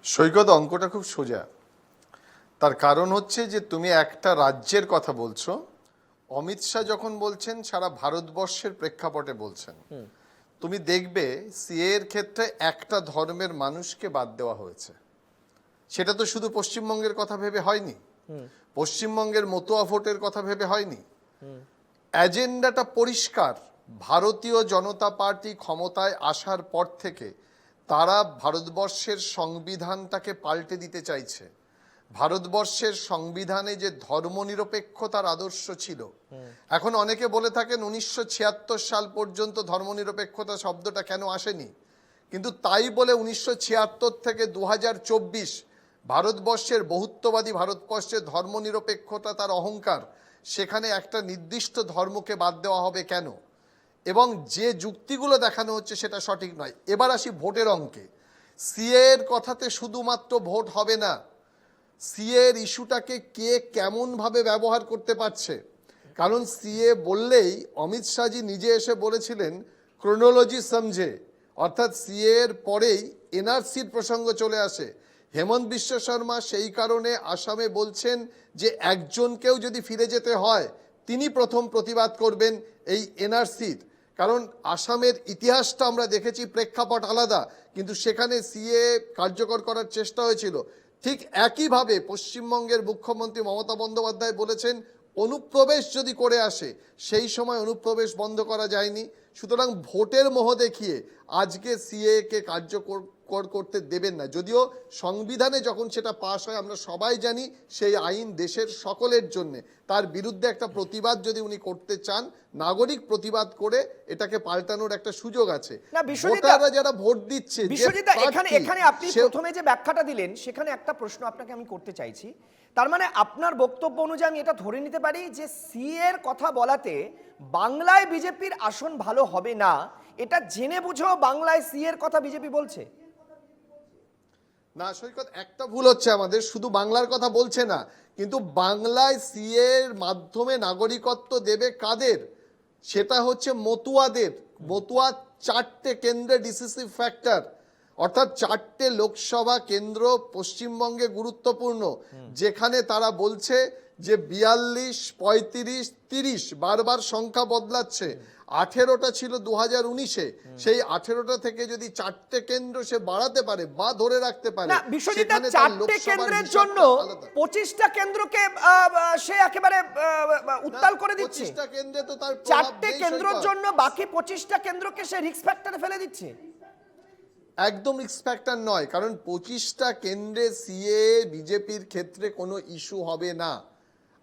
J: সৈকত, অঙ্কটা খুব সোজা। তার কারণ হচ্ছে যে তুমি একটা রাজ্যের কথা বলছো, অমিত শাহ যখন বলছেন সারা ভারতবর্ষের প্রেক্ষাপটে বলছেন। তুমি দেখবে সিএ এর ক্ষেত্রে একটা ধর্মের মানুষকে বাদ দেওয়া হয়েছে। সেটা তো শুধু পশ্চিমবঙ্গের কথা ভেবে হয়নি, পশ্চিমবঙ্গের মতুয়া ভোটের কথা ভেবে হয়নি। এজেন্ডাটা পরিষ্কার। ভারতীয় জনতা পার্টি ক্ষমতায় আসার পর থেকে তারা ভারতবর্ষের সংবিধানটাকে পাল্টে দিতে চাইছে। ভারতবর্ষের সংবিধানে যে ধর্মনিরপেক্ষতার আদর্শ ছিল, এখন অনেকে বলে থাকেন 1976 সাল পর্যন্ত ধর্মনিরপেক্ষতা শব্দটা কেন আসেনি, কিন্তু তাই বলে 1976 থেকে 2024 ভারতবর্ষের বহুত্ববাদী ভারতবর্ষের ধর্মনিরপেক্ষতা তার অহংকার, সেখানে একটা নির্দিষ্ট ধর্মকে বাদ দেওয়া হবে কেন? এবং যে যুক্তিগুলো দেখানো হচ্ছে সেটা সঠিক নয়। এবার আসি ভোটের অঙ্কে। সিএ এর কথাতে শুধুমাত্র ভোট হবে না, সিএ এর ইস্যুটাকে কে কেমনভাবে ব্যবহার করতে পারছে। কারণ সিএ বললেই অমিত শাহজি নিজে এসে বলেছিলেন ক্রোনোলজি সমঝে, অর্থাৎ সিএ এর পরেই এনআরসির প্রসঙ্গ চলে আসে। হেমন্ত বিশ্ব শর্মা সেই কারণে আসামে বলছেন যে একজনকেও যদি ফিরে যেতে হয় তিনি প্রথম প্রতিবাদ করবেন এই এনআরসির। কারণ আসামের ইতিহাসটা আমরা দেখেছি, প্রেক্ষাপট আলাদা, কিন্তু সেখানে সিএ কার্যকর করার চেষ্টা হয়েছিল। ঠিক একইভাবে পশ্চিমবঙ্গের মুখ্যমন্ত্রী মমতা বন্দ্যোপাধ্যায় বলেছেন অনুপ্রবেশ যদি করে আসে সেই সময় অনুপ্রবেশ বন্ধ করা যায়নি। সুতরাং ভোটের মোহ দেখিয়ে আজকে সিএ কে কার্যকর করতে দেবেন না। যদিও সংবিধানে যখন সেটা পাশ হয় আমরা সবাই জানি সেই আইন দেশের সকলের জন্য, তার বিরুদ্ধে একটা প্রতিবাদ যদি উনি করতে চান, নাগরিক প্রতিবাদ করে এটাকে পাল্টানোর একটা সুযোগ আছে। ভোটাররা যারা ভোট দিচ্ছে,
A: এখানে আপনি প্রথমে যে ব্যাখ্যাটা দিলেন সেখানে একটা প্রশ্ন আপনাকে আমি করতে চাইছি। তার মানে আপনার বক্তব্য অনুযায়ী আমি এটা ধরে নিতে পারি যে সিএ এর কথা বলাতে বাংলায় বিজেপির আসন ভালো হবে না, এটা জেনে বুঝেও বাংলায় সিএ এর কথা বিজেপি বলছে?
J: না সৈকত, একটা ভুল হচ্ছে আমাদের, শুধু বাংলার কথা বলছে না, কিন্তু বাংলায় সিএ এর মাধ্যমে নাগরিকত্ব দেবে কাদের, সেটা হচ্ছে মতুয়াদের। মতুয়া 4টে কেন্দ্রে ডিসিসিভ ফ্যাক্টর, অর্থাৎ 4টে লোকসভা কেন্দ্র পশ্চিমবঙ্গে গুরুত্বপূর্ণ, যেখানে তারা বলছে যে 42, 35, 30 বারবার সংখ্যা বদলাচ্ছে। 18টা ছিল 2019-এ, সেই 18টা থেকে যদি 4টে কেন্দ্র সে বাড়াতে পারে বা ধরে রাখতে পারে,
A: না, বিশ্বজিৎ,
J: সেখানে তার
A: 4টে
J: লোকসভার
A: কেন্দ্রের
J: হিসাবটা
A: জন্য
J: আলাদা।
A: 25টা কেন্দ্রকে সে একেবারে উত্তাল করে দিচ্ছে।
J: 25টা কেন্দ্রে তো তার প্রভাব
A: 4টে
J: নেই,
A: কেন্দ্রের
J: সৈকত।
A: জন্য বাকি 25টা কেন্দ্রকে সে রিস্ক ফ্যাক্টরে ফেলে দিচ্ছে।
J: একদম এক্সপেক্টার নয়, কারণ 25টা কেন্দ্রে সিএ বিজেপির ক্ষেত্রে কোনো ইস্যু হবে না।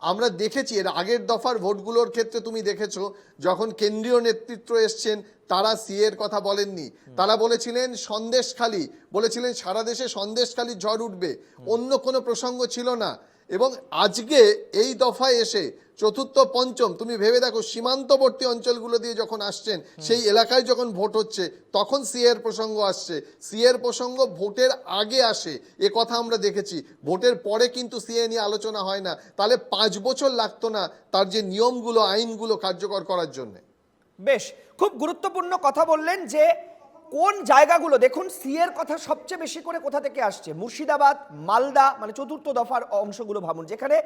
J: আমরা দেখেছি এর আগের দফার ভোটগুলোর ক্ষেত্রে, তুমি দেখেছো যখন কেন্দ্রীয় নেতৃত্ব এসছেন তারা সিএ এর কথা বলেননি, তারা বলেছিলেন সন্দেশখালী, বলেছিলেন সারা দেশে সন্দেশখালী ঝড় উঠবে, অন্য কোনো প্রসঙ্গ ছিল না। এবং আজকে এই দফায় এসে চতুর্থ পঞ্চম, তুমি ভেবে দেখো সীমান্তবর্তী অঞ্চলগুলো দিয়ে যখন আসছেন, সেই এলাকায় যখন ভোট হচ্ছে, তখন সিএ এর প্রসঙ্গ আসছে। সিএ এর প্রসঙ্গ ভোটের আগে আসে, এ কথা আমরা দেখেছি। ভোটের পরে কিন্তু সিএ নিয়ে আলোচনা হয় না। তাহলে 5 বছর লাগতো না তার যে নিয়মগুলো, আইনগুলো কার্যকর করার জন্য।
A: বেশ, খুব গুরুত্বপূর্ণ কথা বললেন যে কোন জায়গাগুলো, দেখুন সিএর কথা সবচেয়ে বেশি করে কোথা থেকে আসছে, মুর্শিদাবাদ, মালদা, মানে চতুর্থ দফার অংশগুলো ভাবুন, যেখানে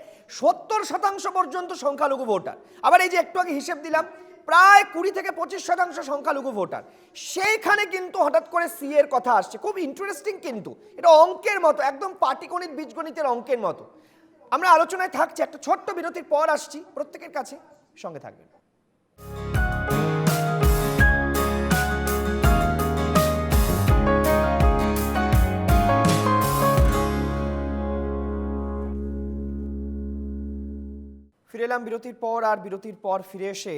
A: 70% পর্যন্ত সংখ্যালঘু ভোটার। আবার এই যে একটু আগে হিসেব দিলাম, প্রায় 20 থেকে 25% সংখ্যালঘু ভোটার, সেইখানে কিন্তু হঠাৎ করে সিএর কথা আসছে। খুব ইন্টারেস্টিং, কিন্তু এটা অঙ্কের মতো, একদম পাটিগণিত বীজগণিতের অঙ্কের মতো। আমরা আলোচনায় থাকছি, একটা ছোট্ট বিরতির পর আসছি, প্রত্যেকের কাছে সঙ্গে থাকবেন। ফিরে এলাম বিরতির পর, আর বিরতির পর ফিরে এসে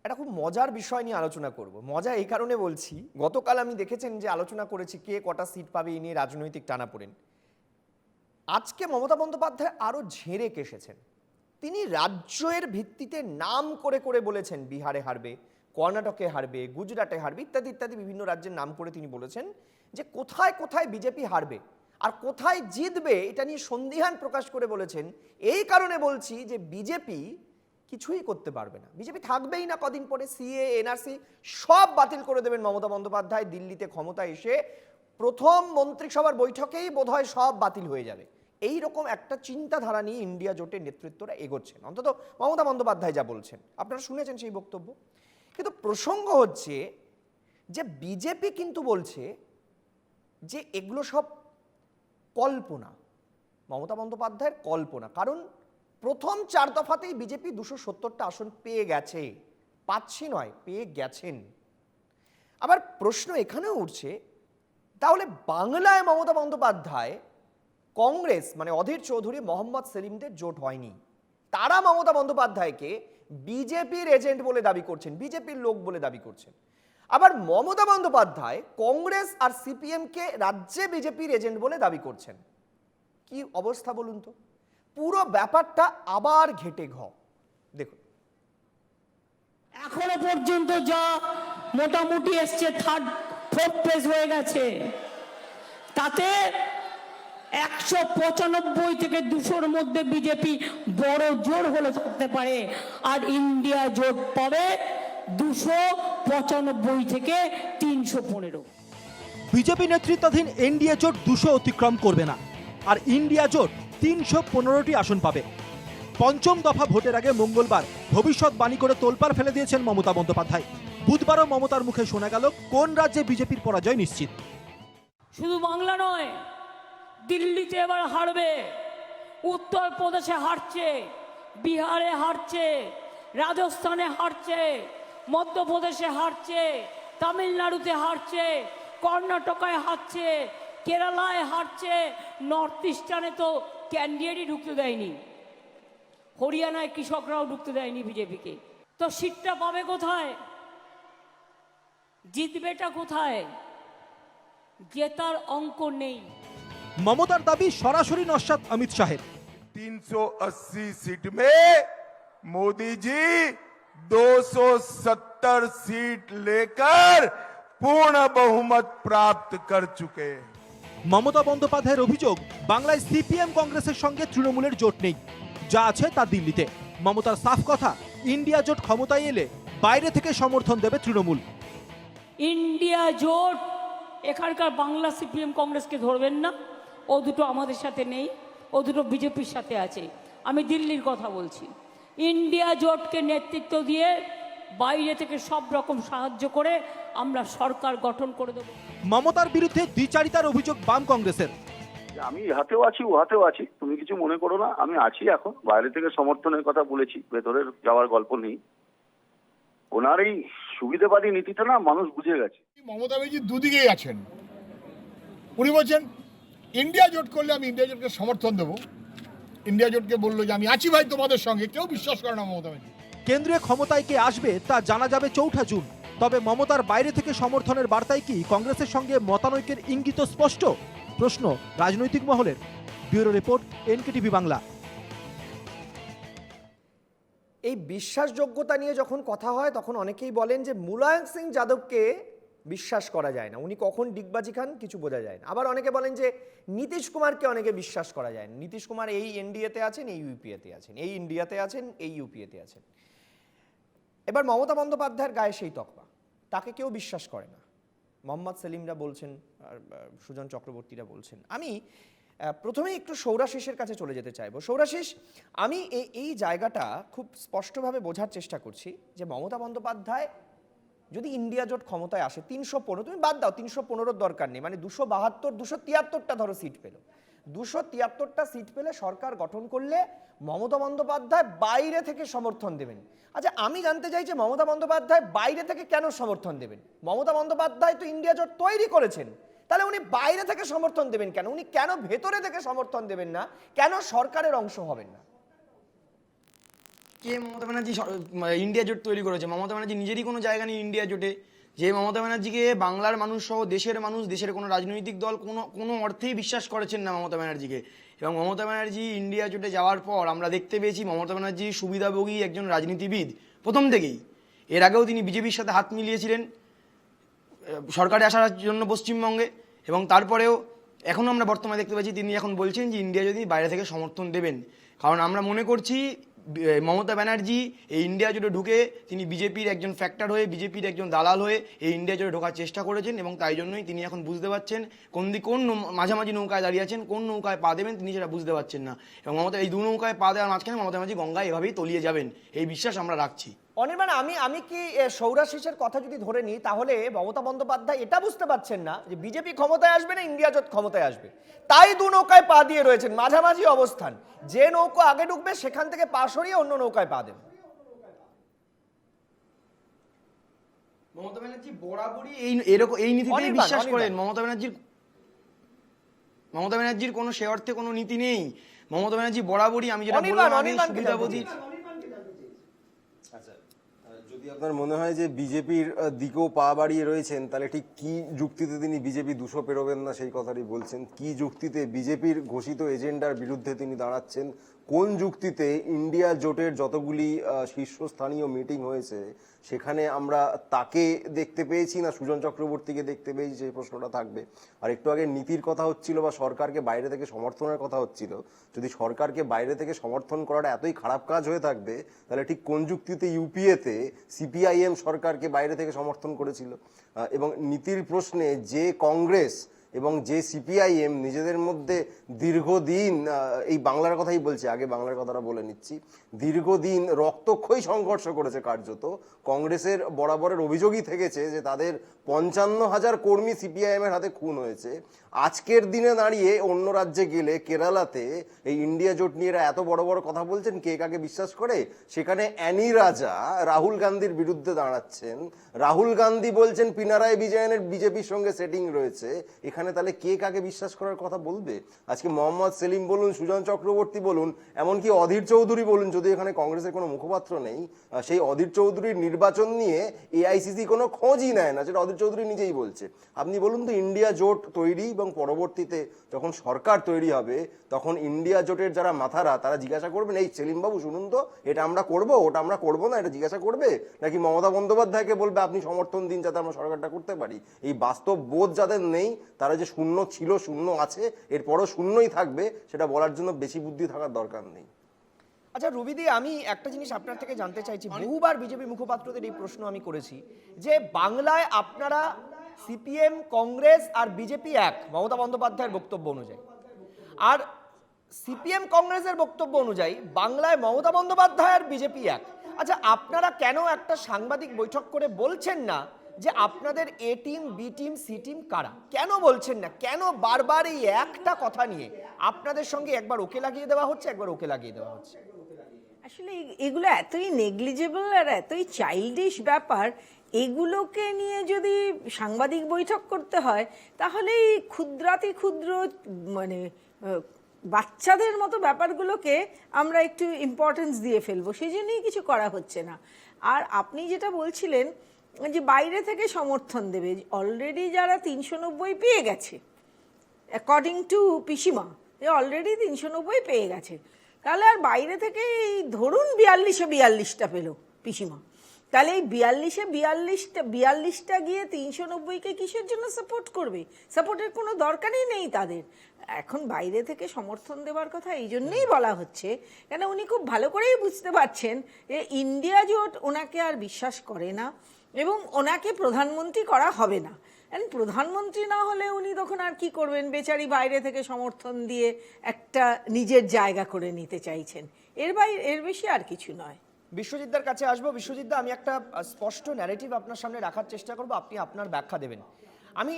A: একটা খুব মজার বিষয় নিয়ে আলোচনা করব। মজা এই কারণে বলছি, গতকাল আমি দেখেছেন যে আলোচনা করেছি কে কটা সিট পাবে এই নিয়ে রাজনৈতিক টানাপোড়েন। আজকে মমতা বন্দ্যোপাধ্যায় আরো ঝেড়ে কেসেছেন। তিনি রাজ্যের ভিত্তিতে নাম করে করে বলেছেন বিহারে হারবে, কর্ণাটকে হারবে, গুজরাটে হারবে, ইত্যাদি ইত্যাদি বিভিন্ন রাজ্যের নাম করে তিনি বলেছেন যে কোথায় কোথায় বিজেপি হারবে আর কোথায় জিতবে, এটা নিয়ে সন্দিহান প্রকাশ করে বলেছেন। এই কারণে বলছি যে বিজেপি কিছুই করতে পারবে না, বিজেপি থাকবেই না কদিন পরে। সিএ, এনআরসি সব বাতিল করে দেবেন মমতা বন্দ্যোপাধ্যায়। দিল্লিতে ক্ষমতা এসে প্রথম মন্ত্রিসভার বৈঠকেই বোধহয় সব বাতিল হয়ে যাবে, এই রকম একটা চিন্তাধারা নিয়ে ইন্ডিয়া জোটের নেতৃত্বরা এগোচ্ছেন, অন্তত মমতা বন্দ্যোপাধ্যায় যা বলছেন আপনারা শুনেছেন সেই বক্তব্য। কিন্তু প্রসঙ্গ হচ্ছে যে বিজেপি কিন্তু বলছে যে এগুলো সব কল্পনা, মমতা বন্দ্যোপাধ্যায়ের কল্পনা। কারণ প্রথম 4 দফাতেই বিজেপি 270টা আসন পেয়ে গেছে, পাচ্ছি নয়, পেয়ে গেছেন। আবার প্রশ্ন এখানেও উঠছে, তাহলে বাংলায় মমতা বন্দ্যোপাধ্যায়, কংগ্রেস মানে অধীর চৌধুরী, মোহাম্মদ সেলিমদের জোট হয়নি, তারা মমতা বন্দ্যোপাধ্যায়কে বিজেপির এজেন্ট বলে দাবি করছেন, বিজেপির লোক বলে দাবি করছেন। আবার মমতা বন্দ্যোপাধ্যায় কংগ্রেস আর সিপিএমকে রাজ্যে বিজেপির এজেন্ট বলে দাবি করছেন। কি অবস্থা বলুন তো? পুরো ব্যাপারটা আবার ঘেটে দেখুন।
E: এখনো পর্যন্ত যা মোটামুটি এসছে, 3rd 4th পেজ হয়ে গেছে, তাতে 195 থেকে 200-র মধ্যে বিজেপি বড় জোর হলে থাকতে পারে, আর ইন্ডিয়া জোট পাবে 295 থেকে 315।
K: বিজেপি নেতৃত্বাধীন এনডিএ জোট 200 অতিক্রম করবে না, আর ইন্ডিয়া জোট 315টি আসন পাবে। পঞ্চম দফা ভোটের আগে মঙ্গলবার ভবিষ্যৎবাণী করে তোলপাড় ফেলে দিয়েছেন মমতা বন্দ্যোপাধ্যায়। বুধবারও মমতার মুখে শোনা গেল কোন রাজ্যে বিজেপির পরাজয় নিশ্চিত।
E: শুধু বাংলা নয়, দিল্লিতে এবার হারবে, উত্তরপ্রদেশে হারছে, বিহারে হারছে, রাজস্থানে হারছে, মধ্যপ্রদেশে হারছে, তামিলনাড়ুতে হারছে, কর্ণাটকায় হারছে, কেরালায় হারছে, নর্থ ইস্টার্নে তো ক্যান্ডিডেটই ঢুকতে দেয়নি, হরিয়ানায় কৃষকরাও ঢুকতে দেয়নি বিজেপিকে। তো সিটটা পাবে কোথায়? জিতবেটা কোথায়? জেতার অঙ্ক নেই।
K: মমতার দাবি সরাসরি নস্যাৎ অমিত শাহের।
C: 380 सीट में मोदी जी 270 सीट लेकर पूर्ण बहुमत प्राप्त कर चुके हैं।
K: মমতা বন্দ্যোপাধ্যায়ের অভিযোগ, বাংলায় সিপিএম কংগ্রেসের সঙ্গে তৃণমূলের জোট নেই, যা আছে তা দিল্লিতে। মমতার সাফ কথা, ইন্ডিয়া জোট ক্ষমতায় এলে বাইরে থেকে সমর্থন দেবে তৃণমূল।
E: ইন্ডিয়া জোট, এখানকার বাংলা সিপিএম কংগ্রেসকে ধরবেন না, ও দুটো আমাদের সাথে নেই, ও দুটো বিজেপির সাথে আছে। আমি দিল্লির কথা বলছি। ইন্ডিয়া জোটকে নেতৃত্ব দিয়ে বাইরে থেকে সব রকম সাহায্য করে আমরা সরকার গঠন করে দেব।
K: মমতার বিরুদ্ধে দ্বিচারিতার অভিযোগ বাম কংগ্রেসের।
L: আমি হাতেও আছি, ও হাতেও আছি, তুমি কিছু মনে করো না, আমি আছি। এখন বাইরে থেকে সমর্থনের কথা বলেছি, ভেতরের যাওয়ার গল্প নেই। ওনার এই সুবিধাবাদী নীতিটা না মানুষ বুঝে গেছে।
M: মমতা ব্যানার্জি দুদিকেই আছেন। উনি বলছেন ইন্ডিয়া জোট করলে আমি ইন্ডিয়া জোটকে সমর্থন দেবো, ইন্ডিয়া জোটকে বললো যে আমি আছি ভাই তোমাদের সঙ্গে, কেউ বিশ্বাস করে না মমতা ব্যানার্জি।
K: কেন্দ্রীয় ক্ষমতায় কে আসবে তা জানা যাবে 4 জুন। তবে মমতার বাইরে থেকে সমর্থনের বার্তায় কি কংগ্রেসের সঙ্গে মতানৈক্যের ইঙ্গিত স্পষ্ট? প্রশ্ন রাজনৈতিক মহলের। Bureau report, NKTV Bangla.
A: এই বিশ্বাসযোগ্যতা নিয়ে যখন কথা হয় তখন অনেকেই বলেন যে মুলায়ম সিং যাদবকে বিশ্বাস করা যায় না, উনি কখন ডিগবাজি খান কিছু বোঝা যায় না। আবার অনেকে বলেন যে নীতিশ কুমারকে অনেকে বিশ্বাস করা যায় না, নীতিশ কুমার এই এনডিএতে আছেন, এই ইউপিএতে আছেন, এই ইন্ডিয়াতে আছেন, এই ইউপিএতে আছেন। এবার মমতা বন্দ্যোপাধ্যায়ের গায়ে সেই তকমা, তাকে কেউ বিশ্বাস করে না। মোহাম্মদ সেলিমরা বলছেন, আর সুজন চক্রবর্তীরা বলছেন। আমি প্রথমেই একটু সৌরাশিসের কাছে চলে যেতে চাইবো। সৌরাশিস, আমি এই জায়গাটা খুব স্পষ্টভাবে বোঝার চেষ্টা করছি যে মমতা বন্দ্যোপাধ্যায় যদি ইন্ডিয়া জোট ক্ষমতায় আসে, 315, তুমি বাদ দাও 315 দরকার নেই, মানে 272, 273টা ধরো সিট পেল, 273টা সিট পেলে সরকার গঠন করলে মমতা বন্দ্যোপাধ্যায় বাইরে থেকে সমর্থন দেবেন। আচ্ছা, আমি জানতে চাই যে মমতা বন্দ্যোপাধ্যায় বাইরে থেকে কেন সমর্থন দেবেন? মমতা বন্দ্যোপাধ্যায় তো ইন্ডিয়া জোট তৈরি করেছেন, তাহলে উনি বাইরে থেকে সমর্থন দেবেন কেন? উনি কেন ভেতরে থেকে সমর্থন দেবেন না? কেন সরকারের অংশ হবেন না?
I: কে মমতা ব্যানার্জি ইন্ডিয়া জোট তৈরি করেছে? মমতা ব্যানার্জি নিজেরই কোনো জায়গা নেই ইন্ডিয়া জোটে। যে মমতা ব্যানার্জিকে বাংলার মানুষ সহ দেশের মানুষ, দেশের কোনো রাজনৈতিক দল কোনো অর্থেই বিশ্বাস করেছেন না মমতা ব্যানার্জিকে। এবং মমতা ব্যানার্জি ইন্ডিয়া জোটে যাওয়ার পর আমরা দেখতে পেয়েছি মমতা ব্যানার্জি সুবিধাভোগী একজন রাজনীতিবিদ প্রথম থেকেই। এর আগেও তিনি বিজেপির সাথে হাত মিলিয়েছিলেন সরকারে আসার জন্য পশ্চিমবঙ্গে, এবং তারপরেও এখন আমরা বর্তমানে দেখতে পাচ্ছি তিনি এখন বলছেন যে ইন্ডিয়া যদি বাইরে থেকে সমর্থন দেবেন। কারণ আমরা মনে করছি মমতা ব্যানার্জি এই ইন্ডিয়া জোটে ঢুকে তিনি বিজেপির একজন ফ্যাক্টর হয়ে, বিজেপির একজন দালাল হয়ে এই ইন্ডিয়া জোটে ঢোকার চেষ্টা করেছেন, এবং তাই জন্যই তিনি এখন বুঝতে পারছেন কোন মাঝামাঝি নৌকায় দাঁড়িয়ে আছেন, কোন নৌকায় পা দেবেন তিনি সেটা বুঝতে পারছেন না। এবং মমতা এই 2 নৌকায় পা দেওয়ার মাঝখানে মমতা ব্যানার্জি গঙ্গায় এভাবেই তলিয়ে যাবেন, এই বিশ্বাস আমরা রাখছি।
A: অনির্বাণ, আমি কি সৌরাশিসের কথা যদি ধরে নিই, তাহলে মমতা বন্দ্যোপাধ্যায় এটা বুঝতে পারছেন না যে বিজেপি ক্ষমতায় আসবে না ইন্ডিয়া জোট ক্ষমতায় আসবে, তাই 2 নৌকায় পা দিয়ে রয়েছেন, মাঝামাঝি অবস্থান। যে নৌকা আগে ঢুকবে সেখান থেকে পা সরিয়ে অন্য নৌকায় পা দেবেন।
I: মমতা ব্যানার্জি বরাবরই এই নীতিতেই বিশ্বাস করেন। মমতা ব্যানার্জির কোনো সে অর্থে কোনো নীতি নেই। মমতা ব্যানার্জি বরাবরই, আমি যেটা বললাম আগে, সুবিধাবাদী।
G: যদি আপনার মনে হয় যে বিজেপির দিকেও পা বাড়িয়ে রয়েছেন, তাহলে ঠিক কি যুক্তিতে তিনি বিজেপি 200 পেরোবেন না সেই কথাই বলছেন? কি যুক্তিতে বিজেপির ঘোষিত এজেন্ডার বিরুদ্ধে তিনি দাঁড়াচ্ছেন? কোন যুক্তিতে ইন্ডিয়া জোটের যতগুলি শীর্ষস্থানীয় মিটিং হয়েছে সেখানে আমরা তাকে দেখতে পেয়েছি না সুজন চক্রবর্তীকে দেখতে পেয়েছি, সেই প্রশ্নটা থাকবে। আর একটু আগে নীতির কথা হচ্ছিল বা সরকারকে বাইরে থেকে সমর্থনের কথা হচ্ছিল, যদি সরকারকে বাইরে থেকে সমর্থন করাটা এতই খারাপ কাজ হয়ে থাকবে, তাহলে ঠিক কোন যুক্তিতে ইউপিএতে সিপিআইএম সরকারকে বাইরে থেকে সমর্থন করেছিল? এবং নীতির প্রশ্নে যে কংগ্রেস এবং যে সিপিআইএম নিজেদের মধ্যে দীর্ঘদিন, এই বাংলার কথাই বলছি, আগে বাংলার কথাটা বলে নিচ্ছি, দীর্ঘদিন রক্তক্ষয়ী সংঘর্ষ করেছে কার্যত। কংগ্রেসের বরাবরের অভিযোগই থেকেছে যে তাদের 55,000 কর্মী সিপিআইএম এর হাতে খুন হয়েছে। আজকের দিনে দাঁড়িয়ে অন্য রাজ্যে গেলে, কেরালাতে এই ইন্ডিয়া জোট নিয়ে এত বড় বড় কথা বলছেন, কে কাকে বিশ্বাস করে? সেখানে অ্যানি রাজা রাহুল গান্ধীর বিরুদ্ধে দাঁড়াচ্ছেন। রাহুল গান্ধী বলছেন পিনারাই বিজয়নের বিজেপির সঙ্গে সেটিং রয়েছে। এখানে তাহলে কে কাকে বিশ্বাস করার কথা বলবে? আজকে মোহাম্মদ সেলিম বলুন, সুজন চক্রবর্তী বলুন, এমনকি অধীর চৌধুরী বলুন, যদি এখানে কংগ্রেসের কোনো মুখপাত্র নেই, সেই অধীর চৌধুরীর নির্বাচন নিয়ে এআইসিসি কোনো খোঁজই নেয় না, যেটা অধীর চৌধুরী নিজেই বলছে। আপনি বলুন তো, ইন্ডিয়া জোট তৈরি এবং পরবর্তীতে যখন সরকার তৈরি হবে তখন ইন্ডিয়া জোটের যারা মাথারা তারা জিজ্ঞাসা করবেন, এই সেলিমবাবু শুনুন তো, এটা আমরা করবো, ওটা আমরা করবো না, এটা জিজ্ঞাসা করবে? নাকি মমতা বন্দ্যোপাধ্যায়কে বলবে আপনি সমর্থন দিন যাতে আমরা সরকারটা করতে পারি? এই বাস্তব বোধ যাদের নেই তারা তারা যে শূন্য ছিল, শূন্য আছে, এরপরও শূন্যই থাকবে, সেটা বলার জন্য বেশি বুদ্ধি থাকার দরকার নেই।
A: আচ্ছা রবিদি, আমি একটা জিনিস আপনার থেকে জানতে চাইছি, বহুবার বিজেপি মুখপাত্রদের এই প্রশ্ন আমি করেছি যে বাংলায় আপনারা সিপিএম, কংগ্রেস আর বিজেপি এক মমতা বন্দ্যোপাধ্যায়ের বক্তব্য অনুযায়ী, আর সিপিএম কংগ্রেসের বক্তব্য অনুযায়ী বাংলায় মমতা বন্দ্যোপাধ্যায় আর বিজেপি এক। আচ্ছা আপনারা কেন একটা সাংবাদিক বৈঠক করে বলছেন না যে আপনাদের A team, B team, C team কারা? কেন বলছেন না? কেন বারবার এই একটা কথা নিয়ে আপনাদের সঙ্গে একবার ওকে লাগিয়ে দেওয়া হচ্ছে, একবার ওকে লাগিয়ে দেওয়া হচ্ছে?
H: আসলে এগুলো এতই নেগলিজেবল আর এতই চাইল্ডিশ ব্যাপার, এগুলোকে নিয়ে যদি সাংবাদিক বৈঠক করতে হয় তাহলে এই ক্ষুদ্রাতি ক্ষুদ্র মানে বাচ্চাদের মতো ব্যাপারগুলোকে আমরা একটু ইম্পর্টেন্স দিয়ে ফেলবো, সেই জন্যই কিছু করা হচ্ছে না। আর আপনি যেটা বলছিলেন যে বাইরে থেকে সমর্থন দেবে, অলরেডি যারা 390 পেয়ে গেছে অ্যাকর্ডিং টু পিসিমা, অলরেডি 390 পেয়ে গেছে, তাহলে আর বাইরে থেকে এই ধরুন 42-42টা পেল পিসিমা, তাহলে এই 42-42টা গিয়ে 390কে কিসের জন্য সাপোর্ট করবে? সাপোর্টের কোনো দরকারই নেই তাদের। এখন বাইরে থেকে সমর্থন দেওয়ার কথা এই জন্যই বলা হচ্ছে কেন উনি খুব ভালো করেই বুঝতে পারছেন যে ইন্ডিয়া জোট ওনাকে আর বিশ্বাস করে না এবং ওনাকে প্রধানমন্ত্রী করা হবে না। প্রধানমন্ত্রী না হলে উনি তখন আর কি করবেন? বেচারি বাইরে থেকে সমর্থন দিয়ে একটা নিজের জায়গা করে নিতে চাইছেন, এর বেশি আর কিছু নয়।
A: বিশ্বজিৎদার কাছে আসবো। বিশ্বজিৎদা, আমি একটা স্পষ্ট ন্যারেটিভ আপনার সামনে রাখার চেষ্টা করব, আপনি আপনার ব্যাখ্যা দেবেন। আমি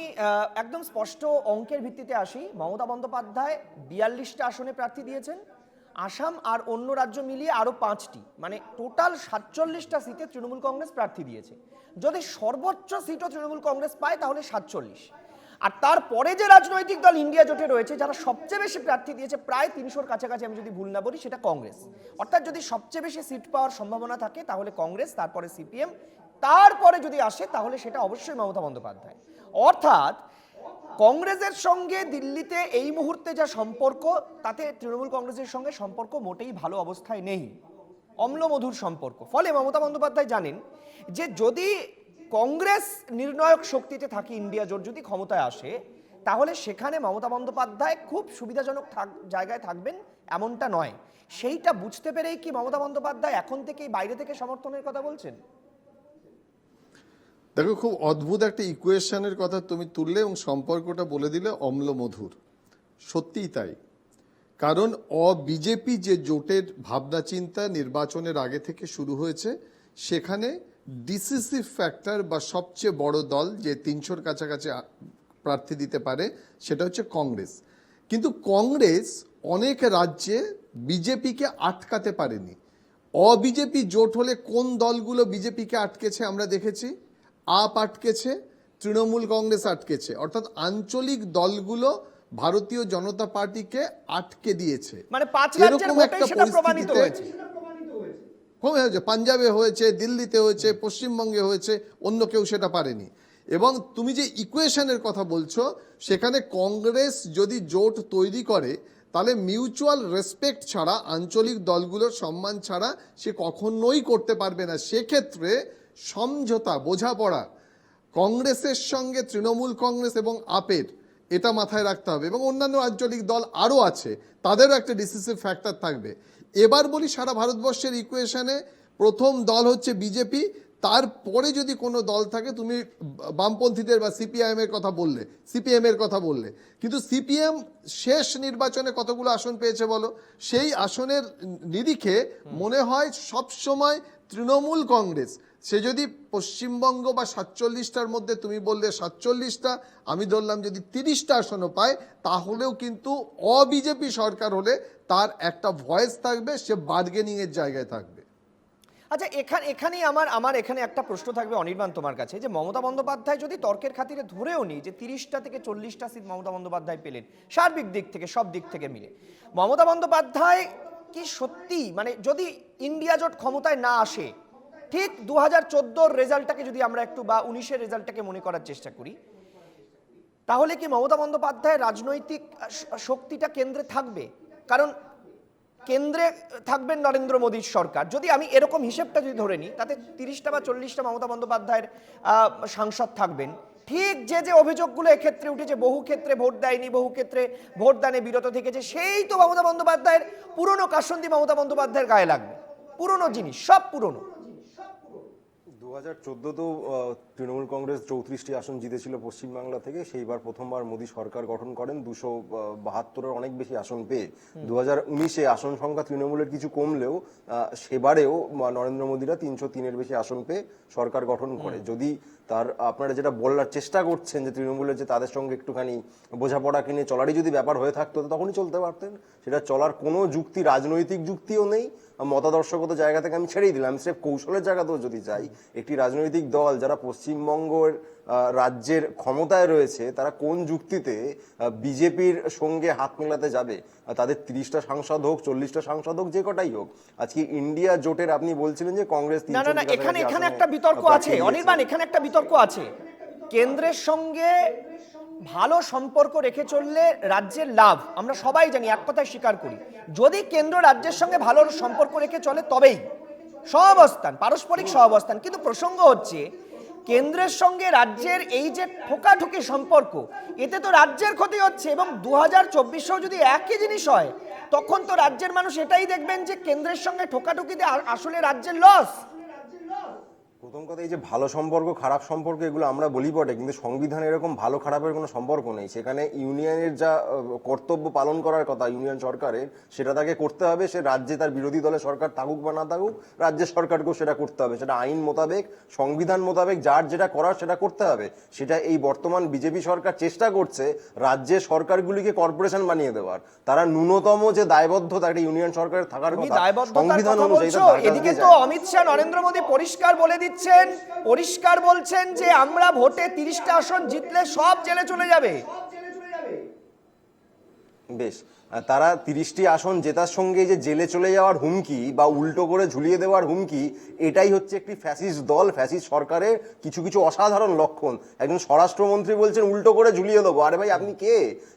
A: একদম স্পষ্ট অঙ্কের ভিত্তিতে আসি। মমতা বন্দ্যোপাধ্যায় 42টা আসনে প্রার্থী দিয়েছেন, আসাম আর অন্য রাজ্য মিলিয়ে আরও 5টি, মানে টোটাল 47টা সিটে তৃণমূল কংগ্রেস প্রার্থী দিয়েছে। যদি সর্বোচ্চ সিটও তৃণমূল কংগ্রেস পায় তাহলে 47। আর তারপরে যে রাজনৈতিক দল ইন্ডিয়া জোটে রয়েছে যারা সবচেয়ে বেশি প্রার্থী দিয়েছে, প্রায় 300-র কাছাকাছি, আমি যদি ভুল না বলি, সেটা কংগ্রেস। অর্থাৎ যদি সবচেয়ে বেশি সিট পাওয়ার সম্ভাবনা থাকে তাহলে কংগ্রেস, তারপরে সিপিএম, তারপরে যদি আসে তাহলে সেটা অবশ্যই মমতা বন্দ্যোপাধ্যায়। অর্থাৎ কংগ্রেসের সঙ্গে দিল্লিতে এই মুহূর্তে যা সম্পর্ক, তাতে তৃণমূল কংগ্রেসের সঙ্গে সম্পর্ক মোটেই ভালো অবস্থায় নেই, অম্লমধুর সম্পর্ক। ফলে মমতা বন্দ্যোপাধ্যায় জানেন যে যদি কংগ্রেস নির্ণায়ক শক্তিতে থাকে, ইন্ডিয়া জোট যদি ক্ষমতায় আসে, তাহলে সেখানে মমতা বন্দ্যোপাধ্যায় খুব সুবিধাজনক জায়গায় থাকবেন এমনটা নয়। সেইটা বুঝতে পেরেই কি মমতা বন্দ্যোপাধ্যায় এখন থেকেই বাইরে থেকে সমর্থনের কথা বলছেন?
J: দেখো, খুব অদ্ভুত একটা ইকুয়েশনের কথা তুমি তুললে এবং সম্পর্কটা বলে দিলে অম্ল মধুর। সত্যিই তাই, কারণ বিজেপি যে জোটের ভাবনা চিন্তা নির্বাচনের আগে থেকে শুরু হয়েছে, সেখানে ডিসিসিভ ফ্যাক্টর বা সবচেয়ে বড় দল যে 300-র কাছাকাছি প্রার্থী দিতে পারে সেটা হচ্ছে কংগ্রেস। কিন্তু কংগ্রেস অনেক রাজ্যে বিজেপিকে আটকাতে পারেনি। বিজেপি জোট হলে কোন দলগুলো বিজেপিকে আটকেছে আমরা দেখেছি। আপ আটকেছে, তৃণমূল কংগ্রেস আটকেছে, অর্থাৎ আঞ্চলিক দলগুলো ভারতীয় জনতা পার্টিকে আটকে দিয়েছে।
A: মানে 5 রাজ্যের ভোটেই সেটা প্রমাণিত হয়েছে।
J: পাঞ্জাবে হয়েছে, দিল্লিতে হয়েছে, পশ্চিমবঙ্গে হয়েছে, অন্য কেউ সেটা পারেনি। এবং তুমি যে ইকুয়েশনের কথা বলছো, সেখানে কংগ্রেস যদি জোট তৈরি করে তাহলে মিউচুয়াল রেসপেক্ট ছাড়া, আঞ্চলিক দলগুলোর সম্মান ছাড়া সে কখনোই করতে পারবে না। সেক্ষেত্রে সমঝোতা, বোঝাপড়া কংগ্রেসের সঙ্গে তৃণমূল কংগ্রেস এবং আপের, এটা মাথায় রাখতে হবে। এবং অন্যান্য আঞ্চলিক দল আরও আছে, তাদেরও একটা ডিসিসিভ ফ্যাক্টর থাকবে। এবার বলি, সারা ভারতবর্ষের ইকুয়েশনে প্রথম দল হচ্ছে বিজেপি, তারপরে যদি কোনো দল থাকে, তুমি বামপন্থীদের বা সিপিআইএম এর কথা বললে, সিপিএম এর কথা বললে, কিন্তু সিপিএম শেষ নির্বাচনে কতগুলো আসন পেয়েছে বলো? সেই আসনের নিরিখে মনে হয় সবসময় তৃণমূল কংগ্রেস, সে যদি পশ্চিমবঙ্গ বা 47টার মধ্যে, তুমি বললে 47টা, আমি ধরলাম যদি 30টা আসনও পায়, তাহলেও কিন্তু বিজেপি সরকার হলে তার একটা ভয়েস থাকবে, সে বার্গেনিং এর জায়গায় থাকবে।
A: আচ্ছা, এখানেই আমার এখানে একটা প্রশ্ন থাকবে অনির্বাণ তোমার কাছে, যে মমতা বন্দ্যোপাধ্যায় যদি তর্কের খাতিরে ধরেও নি যে 30টা থেকে 40টা সিট মমতা বন্দ্যোপাধ্যায় পেলেন সার্বিক দিক থেকে, সব দিক থেকে মিলে, মমতা বন্দ্যোপাধ্যায় কি সত্যি, মানে যদি ইন্ডিয়া জোট ক্ষমতায় না আসে, ঠিক 2014-র রেজাল্টটাকে যদি আমরা একটু, বা 19-এর রেজাল্টটাকে মনে করার চেষ্টা করি, তাহলে কি মমতা বন্দ্যোপাধ্যায়ের রাজনৈতিক শক্তিটা কেন্দ্রে থাকবে? কারণ কেন্দ্রে থাকবেন নরেন্দ্র মোদীর সরকার। যদি আমি এরকম হিসেবটা যদি ধরে নিই, তাতে 30টা বা 40টা মমতা বন্দ্যোপাধ্যায়ের সাংসদ থাকবেন, ঠিক যে যে অভিযোগগুলো এক্ষেত্রে উঠেছে, বহু ক্ষেত্রে ভোট দেয়নি, বহু ক্ষেত্রে ভোট দানে বিরত থেকেছে, সেই তো মমতা বন্দ্যোপাধ্যায়ের পুরনো কাসন্দি মমতা বন্দ্যোপাধ্যায়ের গায়ে লাগবে। পুরনো জিনিস, সব পুরনো।
G: 2014তেও তৃণমূল কংগ্রেস 34টি আসন জিতেছিল পশ্চিমবাংলা থেকে, সেইবার প্রথমবার মোদী সরকার গঠন করেন 272-এর অনেক বেশি আসন পেয়ে। 2019-এ আসন সংখ্যা তৃণমূলের কিছু কমলেও সেবারেও নরেন্দ্র মোদীরা 303-এর বেশি আসন পেয়ে সরকার গঠন করে। যদি তার আপনারা যেটা বলার চেষ্টা করছেন যে তৃণমূলের যে তাদের সঙ্গে একটুখানি বোঝাপড়া কিনে চলারই যদি ব্যাপার হয়ে থাকতো তখনই চলতে পারতেন, সেটা চলার কোনো যুক্তি, রাজনৈতিক যুক্তিও নেই, মতাদর্শগত জায়গা থেকে আমি ছেড়েই দিলাম। স্রেফ কৌশলের জায়গাতেও যদি যাই, একটি রাজনৈতিক দল যারা পশ্চিমবঙ্গের রাজ্যের ক্ষমতায় রয়েছে তারা কোন যুক্তিতে বিজেপির সঙ্গে হাত মেলাতে যাবে? তাদের 30টা সাংসদ হোক, 40টা সাংসদ হোক, যে কটাই হোক। আজকে ইন্ডিয়া জোটের আপনি বলছিলেন যে কংগ্রেস
A: না না না, এখানে একটা বিতর্ক আছে অনির্বাণ, এখানে একটা বিতর্ক আছে। কেন্দ্রের সঙ্গে ভালো সম্পর্ক রেখে চললে রাজ্যের লাভ, আমরা সবাই জানি, এক কথায় স্বীকার করি। যদি কেন্দ্র রাজ্যের সঙ্গে ভালো সম্পর্ক রেখে চলে তবেই সহাবস্থান, পারস্পরিক সহাবস্থান। কিন্তু প্রসঙ্গ হচ্ছে কেন্দ্রের সঙ্গে রাজ্যের এই যে ঠোকাঠুকি সম্পর্ক, এতে তো রাজ্যের ক্ষতি হচ্ছে। এবং 2024-এও যদি একই জিনিস হয় তখন তো রাজ্যের মানুষ এটাই দেখবেন যে কেন্দ্রের সঙ্গে ঠোকাঠুকিতে আসলে রাজ্যের লস।
G: প্রথম কথা, এই যে ভালো সম্পর্ক খারাপ সম্পর্ক এগুলো আমরা বলি বটে, কিন্তু সংবিধানে এরকম ভালো খারাপের কোনো সম্পর্ক নেই। সেখানে ইউনিয়নের যা কর্তব্য পালন করার কথা ইউনিয়ন সরকারের, সেটা তাকে করতে হবে। সে রাজ্যে তার বিরোধী দলের সরকার থাকুক বা না থাকুক, রাজ্যের সরকারকেও সেটা করতে হবে। সেটা আইন মোতাবেক, সংবিধান মোতাবেক যার যেটা করার সেটা করতে হবে। সেটা এই বর্তমান বিজেপি সরকার চেষ্টা করছে রাজ্যের সরকারগুলিকে কর্পোরেশন বানিয়ে দেওয়ার। তারা ন্যূনতম যে দায়বদ্ধতা একটা ইউনিয়ন সরকারের থাকার কথা সংবিধান অনুযায়ী,
A: এদিকে তো অমিত শাহ, নরেন্দ্র মোদী পরিষ্কার বলে পরিষ্কার বলছেন যে আমরা ভোটে 30টা আসন জিতলে সব জেলে চলে যাবে।
G: বেশ, তারা 30টি আসন জেতার সঙ্গে যে জেলে চলে যাওয়ার হুমকি বা উল্টো করে ঝুলিয়ে দেওয়ার হুমকি, এটাই হচ্ছে একটি ফ্যাসিস্ট দল, ফ্যাসিস্ট সরকারের কিছু কিছু অসাধারণ লক্ষণ। একজন স্বরাষ্ট্রমন্ত্রী বলছেন উল্টো করে ঝুলিয়ে দেবো। আরে ভাই, আপনি কে?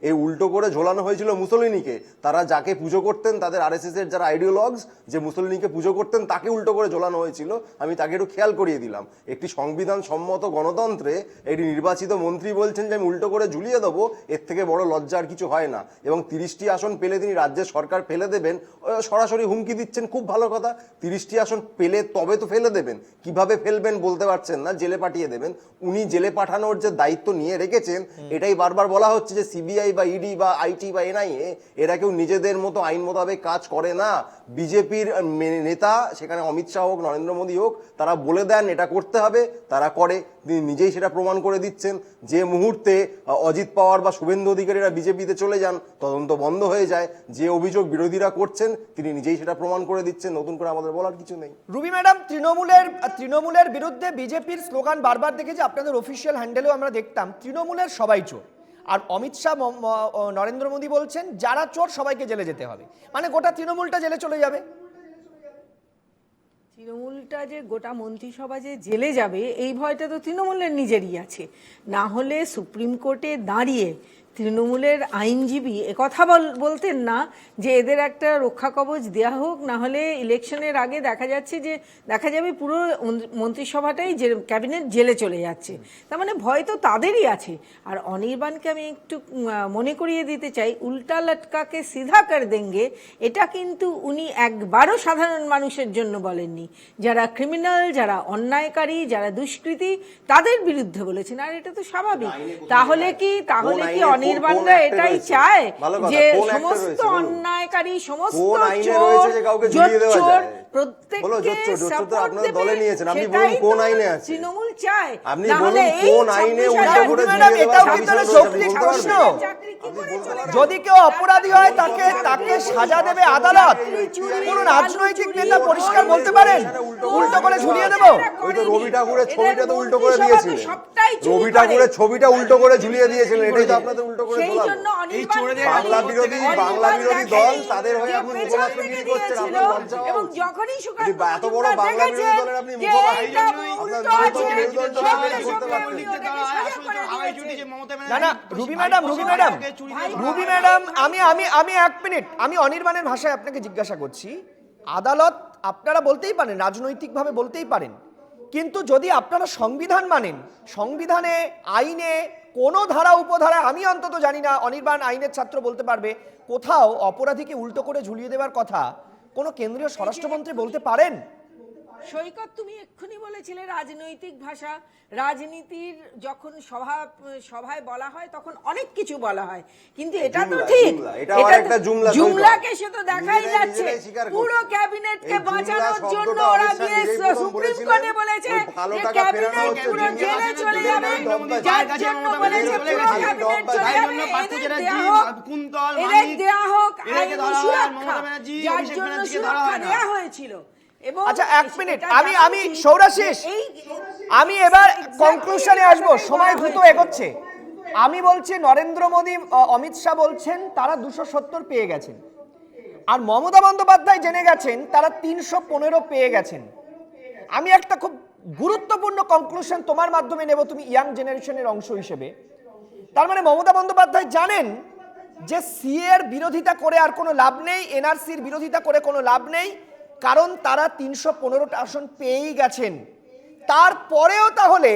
G: এই উল্টো করে ঝোলানো হয়েছিল মুসলিনিকে। তারা যাকে পুজো করতেন, তাদের আরএসএস এর যারা আইডিওলগস, যে মুসলিনিকে পুজো করতেন, তাকে উল্টো করে ঝোলানো হয়েছিল। আমি তাকে একটু খেয়াল করিয়ে দিলাম। একটি সংবিধান সম্মত গণতন্ত্রে একটি নির্বাচিত মন্ত্রী বলছেন যে আমি উল্টো করে ঝুলিয়ে দেবো, এর থেকে বড় লজ্জা আর কিছু হয় না। এবং 30টি আসন পেলে তিনি রাজ্যের সরকার ফেলে দেবেন, সরাসরি হুমকি দিচ্ছেন। খুব ভালো কথা, 30টি আসন পেলে তবে তো ফেলে দেবেন। কিভাবে ফেলবেন বলতে পারছেন না, জেলে পাঠিয়ে দেবেন। উনি জেলে পাঠানোর যে দায়িত্ব নিয়ে রেখেছেন, এটাই বারবার বলা হচ্ছে যে সিবিআই বা ইডি বা আইটি বা এনআইএ এরা কেউ নিজেদের মতো আইন মোতাবেক কাজ করে না। বিজেপির নেতা, সেখানে অমিত শাহ হোক, নরেন্দ্র মোদী হোক, তারা বলে দেন এটা করতে হবে, তারা করে। তিনি নিজেই সেটা প্রমাণ করে দিচ্ছেন। যে মুহূর্তে অজিত পাওয়ার বা শুভেন্দু অধিকারীরা বিজেপিতে চলে যান, তদন্ত বন্ধ হয়ে যায়। যে অভিযোগ বিরোধীরা করছেন, তিনি নিজেই সেটা প্রমাণ করে দিচ্ছেন। নতুন করে আমাদের বলার কিছু নেই।
A: রুবি ম্যাডাম, তৃণমূলের বিরুদ্ধে বিজেপির স্লোগান বারবার দেখেছি, আপনাদের অফিসিয়াল হ্যান্ডেলেও আমরা দেখতাম, তৃণমূলের সবাই চোর। আর অমিত শাহ, নরেন্দ্র মোদী বলছেন যারা চোর সবাইকে জেলে যেতে হবে। মানে গোটা তৃণমূলটা জেলে চলে যাবে।
H: তৃণমূলটা যে গোটা মন্ত্রিসভা যে জেলে যাবে, এই ভয়টা তো তৃণমূলের নিজেরই আছে। না হলে সুপ্রিম কোর্টে দাঁড়িয়ে তৃণমূলের আইনজীবী একথা বলতেন না যে এদের একটা রক্ষা কবচ দেওয়া হোক, না হলে ইলেকশনের আগে দেখা যাবে পুরো মন্ত্রিসভাটাই ক্যাবিনেট জেলে চলে যাচ্ছে। তার মানে ভয় তো তাদেরই আছে। আর অনির্বাণকে আমি একটু মনে করিয়ে দিতে চাই, উল্টা লটকাকে সিধা কর দেঙ্গে, এটা কিন্তু উনি একবারও সাধারণ মানুষের জন্য বলেননি। যারা ক্রিমিনাল, যারা অন্যায়কারী, যারা দুষ্কৃতী, তাদের বিরুদ্ধে বলেছেন। আর এটা তো স্বাভাবিক। তাহলে কি অনির্বাণরা এটাই চায় যে সমস্ত অন্যায়কারী, সমস্ত চোর প্রত্যেককে সাপোর্ট দেবে? সেটাই তো তৃণমূল চায়। নাহলে
A: যদি কেউ অপরাধী হয় তাকে সাজা দেবে আদালত। কোন রাজনৈতিক নেতা পরিষ্কার বলতে পারেন উল্টো করে ঝুলিয়ে দেবো?
G: ওই তো রবি ঠাকুরের ছবিটা তো উল্টো করে দিয়েছিলেন, রবি ঠাকুরের ছবিটা উল্টো করে ঝুলিয়ে দিয়েছিলেন। এটাই তো আপনাদের উল্টো করে বাংলা বিরোধী দল, তাদের হয়ে আপনি মুখপাত্রগিরি করছেন।
H: এবং যখনই
G: এত বড় বাংলা বিরোধী দলের আপনি
A: না, রুবি ম্যাডাম, আমি 1 মিনিট, আমি অনির্বাণের ভাষায় আপনাকে জিজ্ঞাসা করছি। আদালত, আপনারা বলতেই পারেন, রাজনৈতিকভাবে বলতেই পারেন, কিন্তু যদি আপনারা সংবিধান মানেন, সংবিধানে আইনে কোনো ধারা উপধারা, আমি অন্তত জানি না, অনির্বাণ আইনের ছাত্র বলতে পারবে, কোথাও অপরাধীকে উল্টো করে ঝুলিয়ে দেওয়ার কথা কোনো কেন্দ্রীয় স্বরাষ্ট্রমন্ত্রী বলতে পারেন?
H: সৈকত, তুমি এক্ষুনি বলেছিলে রাজনৈতিক ভাষা। রাজনীতির যখন সভায় বলা হয় তখন অনেক কিছু বলা হয়, কিন্তু এটা তো ঠিক, জুমলাকে সে তো দেখাই যাচ্ছে। পুরো ক্যাবিনেটকে বাঁচানোর জন্য ওরা গিয়ে সুপ্রিম কোর্টে বলেছে যে ক্যাবিনেট পুরো জেলে চলে যাবে, যার জন্য বলেছে পুরো ক্যাবিনেট চলে যাবে, এদের দেয়া হোক আইনি সুরক্ষা, যার জন্য সুরক্ষা দেয়া হয়েছিল।
A: আচ্ছা, এক মিনিট, আমি সৌরাশিস, আমি এবার কনক্লুশনে আসবো, সময় দ্রুত এগোচ্ছে। আমি বলছি নরেন্দ্র মোদী, অমিত শাহ বলছেন তারা 270 পেয়ে গেছেন, আর মমতা বন্দ্যোপাধ্যায় জেনে গেছেন তারা 315 পেয়ে গেছেন। আমি একটা খুব গুরুত্বপূর্ণ কনক্লুশন তোমার মাধ্যমে নেব, তুমি ইয়াং জেনারেশনের অংশ হিসেবে। তার মানে মমতা বন্দ্যোপাধ্যায় জানেন যে সিএ এর বিরোধিতা করে আর কোনো লাভ নেই, এনআরসির বিরোধিতা করে কোনো লাভ নেই, কারণ তারা 315টা আসন পেয়েই গেছেন। তারপরেও তাহলে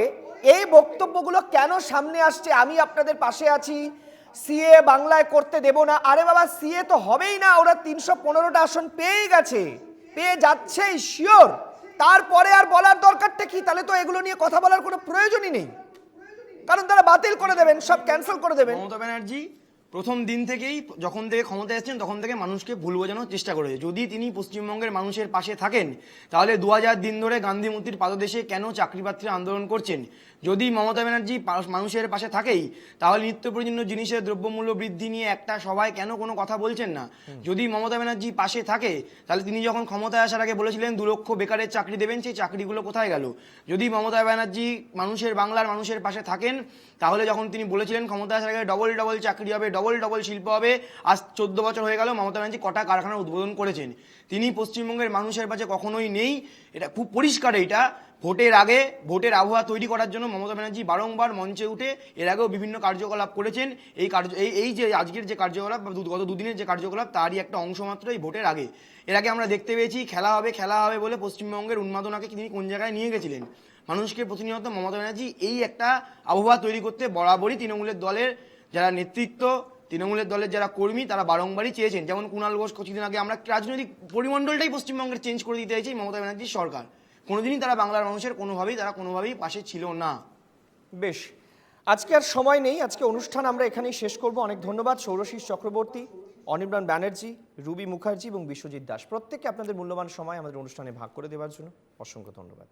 A: এই বক্তব্যগুলো কেন সামনে আসছে? আমি আপনাদের পাশে আছি, সিএ বাংলায় করতে দেব না। আরে বাবা, সিএ তো হবেই না, ওরা 315টা আসন পেয়েই গেছে, পেয়ে যাচ্ছেই শিওর। তারপরে আর বলার দরকারটা কি? তাহলে তো এগুলো নিয়ে কথা বলার কোনো প্রয়োজনই নেই, কারণ তারা বাতিল করে দেবেন, সব ক্যান্সেল করে দেবেন।
I: মমতা ব্যানার্জি প্রথম দিন থেকেই, যখন থেকে ক্ষমতায় এসেছেন তখন থেকে মানুষকে ভুল বোঝানোর চেষ্টা করেছে। যদি তিনি পশ্চিমবঙ্গের মানুষের পাশে থাকেন, তাহলে 2000 দিন ধরে গান্ধী মূর্তির পাদদেশে কেন চাকরি প্রার্থীরা আন্দোলন করছেন? যদি মমতা ব্যানার্জি মানুষের পাশে থাকেই, তাহলে নিত্য প্রয়োজনীয় জিনিসের দ্রব্যমূল্য বৃদ্ধি নিয়ে একটা সভায় কেন কোনো কথা বলছেন না? যদি মমতা ব্যানার্জি পাশে থাকে, তাহলে তিনি যখন ক্ষমতায় আসার আগে বলেছিলেন 2 লক্ষ বেকারের চাকরি দেবেন, সেই চাকরিগুলো কোথায় গেল? যদি মমতা ব্যানার্জি বাংলার মানুষের পাশে থাকেন, তাহলে যখন তিনি বলেছিলেন ক্ষমতায় আসার আগে ডবল ডবল চাকরি হবে, ডবল ডবল শিল্প হবে, আজ 14 বছর হয়ে গেল মমতা ব্যানার্জি কটা কারখানার উদ্বোধন করেছেন? তিনি পশ্চিমবঙ্গের মানুষের পাশে কখনোই নেই, এটা খুব পরিষ্কার। এটা ভোটের আগে, ভোটের আবহাওয়া তৈরি করার জন্য মমতা ব্যানার্জি বারংবার মঞ্চে উঠে এর আগেও বিভিন্ন কার্যকলাপ করেছেন। এই যে আজকের যে কার্যকলাপ, গত দুদিনের যে কার্যকলাপ, তারই একটা অংশ মাত্র এই ভোটের আগে। এর আগে আমরা দেখতে পেয়েছি খেলা হবে বলে পশ্চিমবঙ্গের উন্মাদনাকে তিনি কোন জায়গায় নিয়ে গেছিলেন। মানুষকে প্রতিনিয়ত মমতা ব্যানার্জি এই একটা আবহাওয়া তৈরি করতে বরাবরই তৃণমূলের দলের যারা নেতৃত্ব, তৃণমূলের দলের যারা কর্মী, তারা বারংবারই চেয়েছেন। যেমন কুণাল ঘোষ কিছুদিন আগে, আমরা রাজনৈতিক পরিমণ্ডলটাই পশ্চিমবঙ্গের চেঞ্জ করে দিতে চাইছি মমতা ব্যানার্জির সরকার। কোনোদিনই তারা বাংলার মানুষের কোনোভাবেই পাশে ছিল না।
A: বেশ, আজকে আর সময় নেই, আজকে অনুষ্ঠান আমরা এখানেই শেষ করব। অনেক ধন্যবাদ সৌরশীষ চক্রবর্তী, অনির্বাণ ব্যানার্জি, রুবি মুখার্জি এবং বিশ্বজিৎ দাস, প্রত্যেককে আপনাদের মূল্যবান সময় আমাদের অনুষ্ঠানে ভাগ করে দেওয়ার জন্য অসংখ্য ধন্যবাদ।